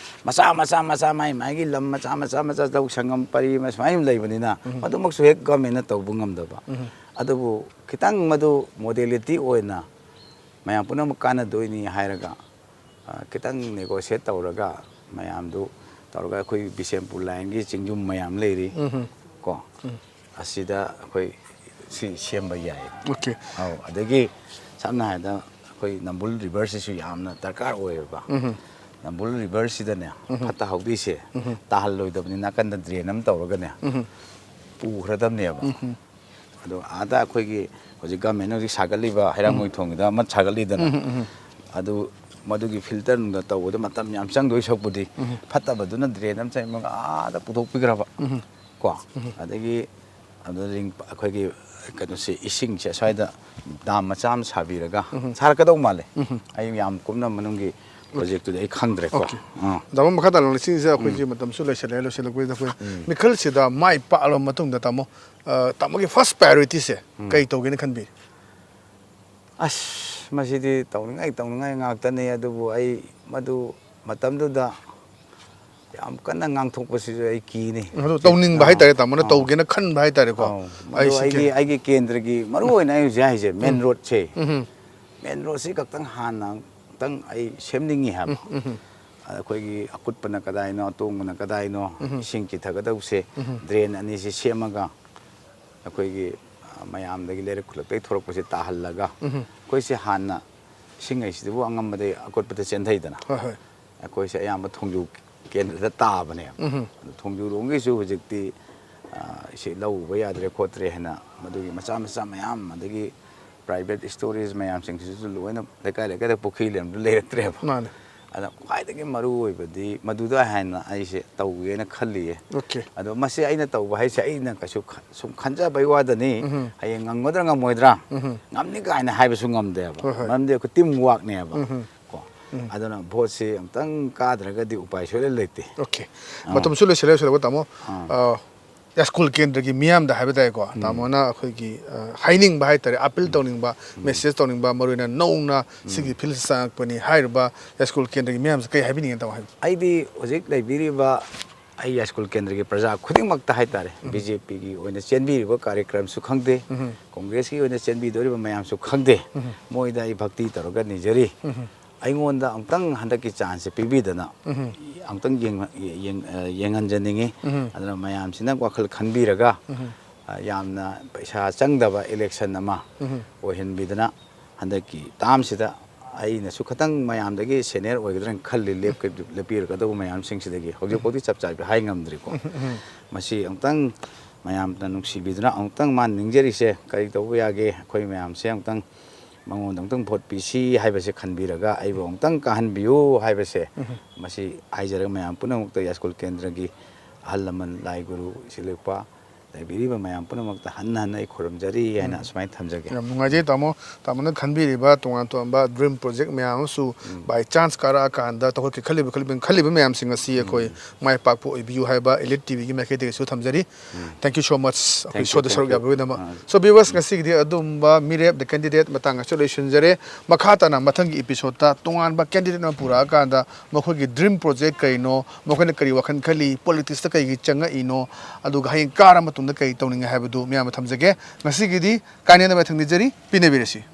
[SPEAKER 2] ꯃꯆꯥ ꯃꯥꯒꯤ ꯂꯝ ꯃꯆꯥ ꯂꯧ ꯁꯪꯒꯝ ꯄꯔꯤ ꯁꯨꯃꯥꯏꯅ ꯂꯩꯕꯅꯤꯅ ꯃꯗꯨꯃꯛꯁꯨ ꯍꯦꯛ ꯒꯚꯔꯟꯃꯦꯟꯠꯅ ꯇꯧꯕ ꯉꯝꯗꯕ ꯑꯗꯨꯕꯨ ꯈꯤꯇꯪ ꯃꯗꯨ ꯃꯣꯗꯦꯂꯤꯇꯤ ꯑꯣꯏꯅ ꯃꯌꯥꯝ ꯄꯨꯝꯅꯃꯛ ꯀꯥꯟꯅꯗꯣꯏꯅꯤ ꯍꯥꯏꯔꯒ ꯈꯤꯇꯪ ꯅꯦꯒꯣꯁꯤꯌꯦꯠ ꯇꯧꯔꯒ ꯃꯌꯥꯝꯗꯨ ꯇꯧꯔꯒ ꯑꯩꯈꯣꯏ ꯕꯤꯁꯦꯝꯄꯨꯔ ꯂꯥꯏꯟꯒꯤ ꯆꯤꯡꯌꯨꯝ ꯃꯌꯥꯝ ꯂꯩꯔꯤ ꯀꯣ ꯑꯁꯤꯗ ꯑꯩꯈꯣꯏ ꯁꯤ ꯁꯦꯝꯕ ꯌꯥꯏ ꯑꯧ ꯑꯗꯒꯤ ꯁꯝꯅ ꯍꯥꯏꯔꯕꯗ ꯑꯩꯈꯣꯏ ꯅꯝꯕꯨꯜ ꯔꯤꯚꯔꯁꯤꯁꯨ ꯌꯥꯝꯅ ꯗꯔꯀꯥꯔ ꯑꯣꯏꯌꯦꯕ ꯅꯝꯕꯨꯜ ꯔꯤꯚꯔꯁꯤꯗꯅꯦ ꯐꯠꯇ ꯍꯥꯎꯊꯤꯁꯦ ꯇꯥꯍꯜꯂꯣꯏꯗꯕꯅꯤ ꯅꯥꯀꯟꯗ ꯗ꯭ꯔꯦꯟ ꯑꯃ ꯇꯧꯔꯒꯅꯦ ꯄꯨꯈ꯭ꯔꯗꯕꯅꯦꯕ ꯑꯗꯣ ꯑꯥꯗ ꯑꯩꯈꯣꯏꯒꯤ ꯍꯧꯖꯤꯛ ꯒꯚꯔꯟꯃꯦꯟꯠꯅ ꯍꯧꯖꯤꯛ ꯁꯥꯒꯠꯂꯤꯕ ꯍꯩꯔꯥꯡꯒꯣꯏꯊꯣꯡꯒꯤꯗ ꯑꯃ ꯁꯥꯒꯠꯂꯤꯗꯅ ꯑꯗꯨ ꯃꯗꯨꯒꯤ ꯐꯤꯜꯇꯔ ꯅꯨꯡꯗ ꯇꯧꯕꯗ ꯃꯇꯝ ꯌꯥꯝ ꯆꯪꯗꯣꯏ ꯁꯔꯨꯛꯄꯨꯗꯤ ꯐꯠꯇꯕꯗꯨꯅ ꯗ꯭ꯔꯦꯟ ꯑꯃ ꯆꯪꯉꯒ ꯑꯥꯗ ꯄꯨꯊꯣꯛꯄꯤꯈ꯭ꯔꯕ ꯀꯣ ꯑꯗꯒꯤ ꯑꯩꯈꯣꯏꯒꯤ ꯀꯩꯅꯣꯁꯦ ꯏꯁꯤꯡꯁꯦ ꯑꯁ꯭ꯋꯥꯏꯗ ꯗꯥꯝ ꯃꯆꯥ ꯑꯃ ꯁꯥꯕꯤꯔꯒ ꯁꯥꯔꯛꯀꯗꯧ ꯃꯥꯜꯂꯦ ꯑꯩ ꯌꯥꯝ ꯀꯨꯞꯅ ꯃꯅꯨꯡꯒꯤ ꯄ꯭ꯔꯣꯖꯦꯛꯇꯨꯗꯤ ꯑꯩ ꯈꯪꯗ꯭ꯔꯦꯀꯣ
[SPEAKER 1] ꯇꯥꯃꯣ ꯃꯈꯥ ꯇꯥꯅ ꯁꯤꯁꯦ ꯑꯩꯈꯣꯏꯁꯦ ꯃꯇꯝꯁꯨ ꯂꯣꯏꯁꯤꯜꯂꯛꯄꯁꯤꯗ ꯑꯩꯈꯣꯏ ꯃꯤꯈꯜꯁꯤꯗ ꯃꯥꯏ ꯄꯥꯛꯂꯕ ꯃꯇꯨꯡꯗ ꯇꯥꯃꯣꯒꯤ ꯐꯥꯔꯁ ꯄ꯭ꯔꯥꯏꯌꯣꯔꯤꯇꯤꯁꯦ ꯀꯩ ꯇꯧꯒꯦꯅ ꯈꯟꯕꯤꯔꯤ
[SPEAKER 2] ꯑꯁ ꯃꯁꯤꯗꯤ ꯇꯧꯅꯤꯡꯉꯥꯏ ꯉꯥꯛꯇꯅꯤ ꯑꯗꯨꯕꯨ ꯑꯩ ꯃꯗꯨ ꯃꯇꯝꯗꯨꯗ ꯌꯥꯝ ꯀꯟꯅ ꯉꯥꯡꯊꯣꯛꯄꯁꯤꯁꯨ ꯑꯩ ꯀꯤꯅꯤ
[SPEAKER 1] ꯇꯧꯅꯤꯡꯕ ꯍꯥꯏꯇꯥꯔꯦ ꯇꯥꯃꯣꯅ ꯇꯧꯒꯦꯅ ꯈꯟꯕ ꯍꯥꯏꯇꯥꯔꯦꯀꯣ
[SPEAKER 2] ꯃꯗꯨ ꯑꯩꯒꯤ ꯀꯦꯟꯗ꯭ꯔꯒꯤ ꯃꯔꯨꯑꯣꯏꯅ ꯑꯩ ꯍꯧꯖꯤꯛ ꯍꯥꯏꯁꯦ ꯃꯦꯟ ꯔꯣꯗꯁꯦ ꯃꯦꯟ ꯔꯣꯗꯁꯤ ꯈꯛꯇꯪ ꯍꯥꯟꯅ ꯑꯩ ꯁꯦꯝꯅꯤꯡꯉꯤ ꯍꯥꯏꯕ ꯑꯩꯈꯣꯏꯒꯤ ꯑꯀꯨꯠꯄꯅ ꯀꯗꯥꯏꯅꯣ ꯑꯇꯣꯡꯕꯅ ꯀꯗꯥꯏꯅꯣ ꯏꯁꯤꯡ ꯆꯤꯊꯒꯗꯧꯁꯦ ꯗ꯭ꯔꯦꯟ ꯑꯅꯤꯁꯤ ꯁꯦꯝꯃꯒ ꯑꯩꯈꯣꯏꯒꯤ ꯃꯌꯥꯝꯗꯒꯤ ꯂꯩꯔꯛ ꯈꯨꯜꯂꯛꯇꯒꯤ ꯊꯣꯔꯛꯄꯁꯦ ꯇꯥꯍꯜꯂꯒ ꯑꯩꯈꯣꯏꯁꯦ ꯍꯥꯟꯅ ꯏꯁꯤꯡ ꯍꯩꯁꯤꯗꯕꯨ ꯑꯉꯝꯕꯗꯩ ꯑꯀꯨꯠꯄꯗ ꯆꯦꯟꯊꯩꯗꯅ ꯑꯩꯈꯣꯏꯁꯦ ꯑꯌꯥꯝꯕ ꯊꯣꯡꯖꯨ ꯀꯦꯟꯗ꯭ꯔꯗ ꯇꯥꯕꯅꯦꯕ ꯑꯗꯨ ꯊꯣꯡꯖꯨꯔꯣꯝꯒꯤꯁꯨ ꯍꯧꯖꯤꯛꯇꯤ ꯁꯤ ꯂꯧ ꯎꯕ ꯌꯥꯗ꯭ꯔꯦ ꯈꯣꯠꯇ꯭ꯔꯦ ꯍꯥꯏꯅ ꯃꯗꯨꯒꯤ ꯃꯆꯥ ꯃꯌꯥꯝ ꯑꯗꯒꯤ ꯄ꯭ꯔꯥꯏꯚꯦꯠ ꯁ꯭ꯇꯣꯔꯦꯖ ꯃꯌꯥꯝꯁꯤꯡꯁꯤꯁꯨ ꯂꯣꯏꯅ ꯂꯩꯀꯥꯏꯗ ꯄꯨꯈ꯭ꯔꯤ ꯂꯩꯔꯝꯕꯗꯨ ꯂꯩꯔꯛꯇ꯭ꯔꯦꯕ ꯑꯗ ꯈ꯭ꯋꯥꯏꯗꯒꯤ ꯃꯔꯨ ꯑꯣꯏꯕꯗꯤ ꯃꯗꯨꯗ ꯍꯥꯟꯅ ꯑꯩꯁꯦ ꯇꯧꯒꯦꯅ ꯈꯜꯂꯤꯌꯦ ꯑꯗꯣ ꯃꯁꯤ ꯑꯩꯅ ꯇꯧꯕ ꯍꯥꯏꯁꯦ ꯑꯩꯅ ꯀꯩꯁꯨ ꯁꯨꯝ ꯈꯟꯖꯕꯩ ꯋꯥꯗꯅꯤ ꯍꯌꯦꯡ ꯉꯝꯒꯗ꯭ꯔꯥ ꯉꯝꯃꯣꯏꯗ꯭ꯔꯥ ꯉꯝꯅꯤ ꯀꯥꯏꯅ ꯍꯥꯏꯕꯁꯨ ꯉꯝꯗꯦꯕ ꯃꯔꯝꯗꯤ ꯑꯩꯈꯣꯏ ꯇꯤꯝ ꯋꯥꯛꯅꯦꯕ ꯀꯣ ꯑꯗꯨꯅ ꯚꯣꯠꯁꯤ ꯑꯃꯨꯛꯇꯪ ꯀꯥꯗ꯭ꯔꯒꯗꯤ ꯎꯄꯥꯏ ꯁꯨꯡꯂꯩ ꯂꯩꯇꯦ
[SPEAKER 1] ꯃꯇꯝꯁꯨ ꯂꯣꯏꯁꯤꯜꯂꯛꯄ ꯇꯥꯃꯣ ꯁ꯭ꯀꯨꯜ ꯀꯦꯟꯗ꯭ꯔꯒꯤ ꯃꯤꯌꯥꯝꯗ ꯍꯥꯏꯕ ꯇꯥꯏꯀꯣ ꯇꯥꯃꯣꯅ ꯑꯩꯈꯣꯏꯒꯤ ꯍꯥꯏꯅꯤꯡꯕ ꯍꯥꯏꯇꯥꯔꯦ ꯑꯄꯤꯜ ꯇꯧꯅꯤꯡꯕ ꯃꯦꯁꯦꯖ ꯇꯧꯅꯤꯡꯕ ꯃꯔꯨꯑꯣꯏꯅ ꯅꯧꯅ ꯁꯤꯒꯤ ꯐꯤꯜꯗ ꯆꯪꯉꯛꯄꯅꯤ ꯍꯥꯏꯔꯤꯕ ꯁ꯭ꯀꯨꯜ ꯀꯦꯟꯗ꯭ꯔꯒꯤ ꯃꯤꯌꯥꯝꯁꯦ ꯀꯩ ꯍꯥꯏꯕꯤꯅꯤꯡꯉꯦ ꯇꯥꯃꯣ ꯍꯥꯏꯕꯤꯌꯨ
[SPEAKER 2] ꯑꯩꯗꯤ ꯍꯧꯖꯤꯛ ꯂꯩꯕꯤꯔꯤꯕ ꯑꯩ ꯁ꯭ꯀꯨꯜ ꯀꯦꯟꯗ꯭ꯔꯒꯤ ꯄ꯭ꯔꯖꯥ ꯈꯨꯗꯤꯡꯃꯛꯇ ꯍꯥꯏꯇꯥꯔꯦ BJPꯒꯤ ꯑꯣꯏꯅ ꯆꯦꯟꯕꯤꯔꯤꯕ ꯀꯥꯔꯌꯀ꯭ꯔꯝꯁꯨ ꯈꯪꯗꯦ ꯀꯣꯡꯒ꯭ꯔꯦꯁꯀꯤ ꯑꯣꯏꯅ ꯆꯦꯟꯕꯤꯗꯧꯔꯤꯕ ꯃꯌꯥꯝꯁꯨ ꯈꯪꯗꯦ ꯃꯣꯏꯗ ꯑꯩ ꯚꯛꯇꯤ ꯇꯧꯔꯒ ꯅꯤꯖꯔꯤ ꯑꯩꯉꯣꯟꯗ ꯑꯃꯨꯛꯇꯪ ꯍꯟꯗꯛꯀꯤ ꯆꯥꯟꯁꯁꯦ ꯄꯤꯕꯤꯗꯅ ꯑꯃꯨꯛꯇꯪ ꯌꯦꯡꯍꯟꯖꯅꯤꯡꯉꯤ ꯑꯗꯨꯅ ꯃꯌꯥꯝꯁꯤꯅ ꯋꯥꯈꯜ ꯈꯟꯕꯤꯔꯒ ꯌꯥꯝꯅ ꯄꯩꯁꯥ ꯆꯪꯗꯕ ꯏꯂꯦꯛꯁꯟ ꯑꯃ ꯑꯣꯏꯍꯟꯕꯤꯗꯅ ꯍꯟꯗꯛꯀꯤ ꯇꯥꯝꯁꯤꯗ ꯑꯩꯅꯁꯨ ꯈꯤꯇꯪ ꯃꯌꯥꯝꯗꯒꯤ ꯁꯦꯅꯤꯌꯔ ꯑꯣꯏꯒꯗ꯭ꯔꯥꯅ ꯈꯜꯂꯤ ꯂꯦꯞꯄꯤꯔꯒꯗꯧꯕ ꯃꯌꯥꯝꯁꯤꯡꯁꯤꯗꯒꯤ ꯍꯧꯖꯤꯛꯐꯥꯎꯗꯤ ꯆꯞ ꯆꯥꯕꯤ ꯍꯥꯏ ꯉꯝꯗ꯭ꯔꯤꯀꯣ ꯃꯁꯤ ꯑꯃꯨꯛꯇꯪ ꯃꯌꯥꯝꯅ ꯅꯨꯡꯁꯤꯕꯤꯗꯨꯅ ꯑꯃꯨꯛꯇꯪ ꯃꯥꯅ ꯅꯤꯡꯖꯔꯤꯁꯦ ꯀꯔꯤ ꯇꯧꯕ ꯌꯥꯒꯦ ꯑꯩꯈꯣꯏ ꯃꯌꯥꯝꯁꯦ ꯑꯃꯨꯛꯇꯪ ꯃꯉꯣꯟꯗ ꯑꯃꯨꯛꯇꯪ ꯚꯣꯠ ꯄꯤꯁꯤ ꯍꯥꯏꯕꯁꯦ ꯈꯟꯕꯤꯔꯒ ꯑꯩꯕꯨ ꯑꯃꯨꯛꯇꯪ ꯀꯥꯍꯟꯕꯤꯌꯨ ꯍꯥꯏꯕꯁꯦ ꯃꯁꯤ ꯍꯥꯏꯖꯔꯒ ꯃꯌꯥꯝ ꯄꯨꯝꯅꯃꯛꯇ ꯌꯥꯏꯁ꯭ꯀꯨꯜ ꯀꯦꯟꯗ꯭ꯔꯒꯤ ꯑꯍꯜ ꯂꯃꯟ ꯂꯥꯏ ꯒꯨꯔꯨ ꯏꯁꯤꯜꯂꯛꯄ ꯂꯩꯕꯤꯔꯤꯕ ꯃꯌꯥꯝ ꯄꯨꯝꯅꯃꯛꯇ ꯍꯟꯅ ꯍꯟꯅ ꯑꯩ ꯈꯨꯔꯨꯝꯖꯔꯤ ꯍꯥꯏꯅ ꯑꯁꯨꯃꯥꯏꯅ ꯊꯝꯖꯒꯦ
[SPEAKER 1] ꯌꯥꯝ ꯅꯨꯡꯉꯥꯏꯖꯩ ꯇꯥꯃꯣꯅ ꯈꯟꯕꯤꯔꯤꯕ ꯇꯣꯉꯥꯟ ꯇꯣꯉꯥꯟꯕ ꯗ꯭ꯔꯤꯝ ꯄ꯭ꯔꯣꯖꯦꯛ ꯃꯌꯥꯝ ꯑꯃꯁꯨ ꯕꯥꯏ ꯆꯥꯟꯁ ꯀꯥꯔꯛꯑꯀꯥꯟꯗ ꯇꯧꯈꯠꯀꯦ ꯈꯜꯂꯤꯕ ꯃꯌꯥꯝꯁꯤꯡ ꯑꯁꯤ ꯑꯩꯈꯣꯏ ꯃꯥꯏ ꯄꯥꯛꯄ ꯑꯣꯏꯕꯤꯌꯨ ꯍꯥꯏꯕ ꯏꯂꯤꯠ ꯇꯤꯚꯤꯒꯤ ꯃꯥꯏꯀꯩꯗꯒꯤꯁꯨ ꯊꯝꯖꯔꯤ ꯊꯦꯡꯛ ꯌꯨ ꯁꯣ ꯃꯆ ꯑꯩꯈꯣꯏ ꯁꯣꯗ ꯁꯔꯨꯛ ꯌꯥꯕꯤꯕꯒꯤꯗꯃꯛ ꯁꯣ ꯕꯤꯋꯔꯁ ꯉꯁꯤꯒꯤꯗꯤ ꯑꯗꯨꯝꯕ ꯃꯤꯔꯦꯞ ꯗ ꯀꯦꯟꯗꯤꯗꯦꯠ ꯃꯇꯥꯡ ꯑꯁꯤ ꯂꯣꯏꯁꯤꯟꯖꯔꯦ ꯃꯈꯥ ꯇꯥꯅ ꯃꯊꯪꯒꯤ ꯏꯄꯤꯁꯣꯗꯇ ꯇꯣꯉꯥꯟꯕ ꯀꯦꯟꯗꯤꯗꯦꯠ ꯑꯃ ꯄꯨꯔꯛꯑꯀꯥꯟꯗ ꯃꯈꯣꯏꯒꯤ ꯗ꯭ꯔꯤꯝ ꯄ꯭ꯔꯣꯖꯦꯛ ꯀꯩꯅꯣ ꯃꯈꯣꯏꯅ ꯀꯔꯤ ꯋꯥꯈꯜ ꯈꯜꯂꯤ ꯄꯣꯂꯤꯇꯤꯛꯁꯇ ꯀꯩꯒꯤ ꯆꯪꯉꯛꯏꯅꯣ ꯑꯗꯨꯒ ꯍꯌꯦꯡ ꯀꯥꯔ ꯃꯇꯨꯡꯗ ꯀꯔꯤ ꯇꯧꯅꯤꯡꯉꯦ ꯍꯥꯏꯕꯗꯨ ꯃꯌꯥꯝꯅ ꯊꯝꯖꯒꯦ ꯉꯁꯤꯒꯤꯗꯤ ꯀꯥꯏꯅꯦꯟꯗ ꯃꯊꯪ ꯅꯤꯖꯔꯤ ꯄꯤꯅꯕꯤꯔꯁꯤ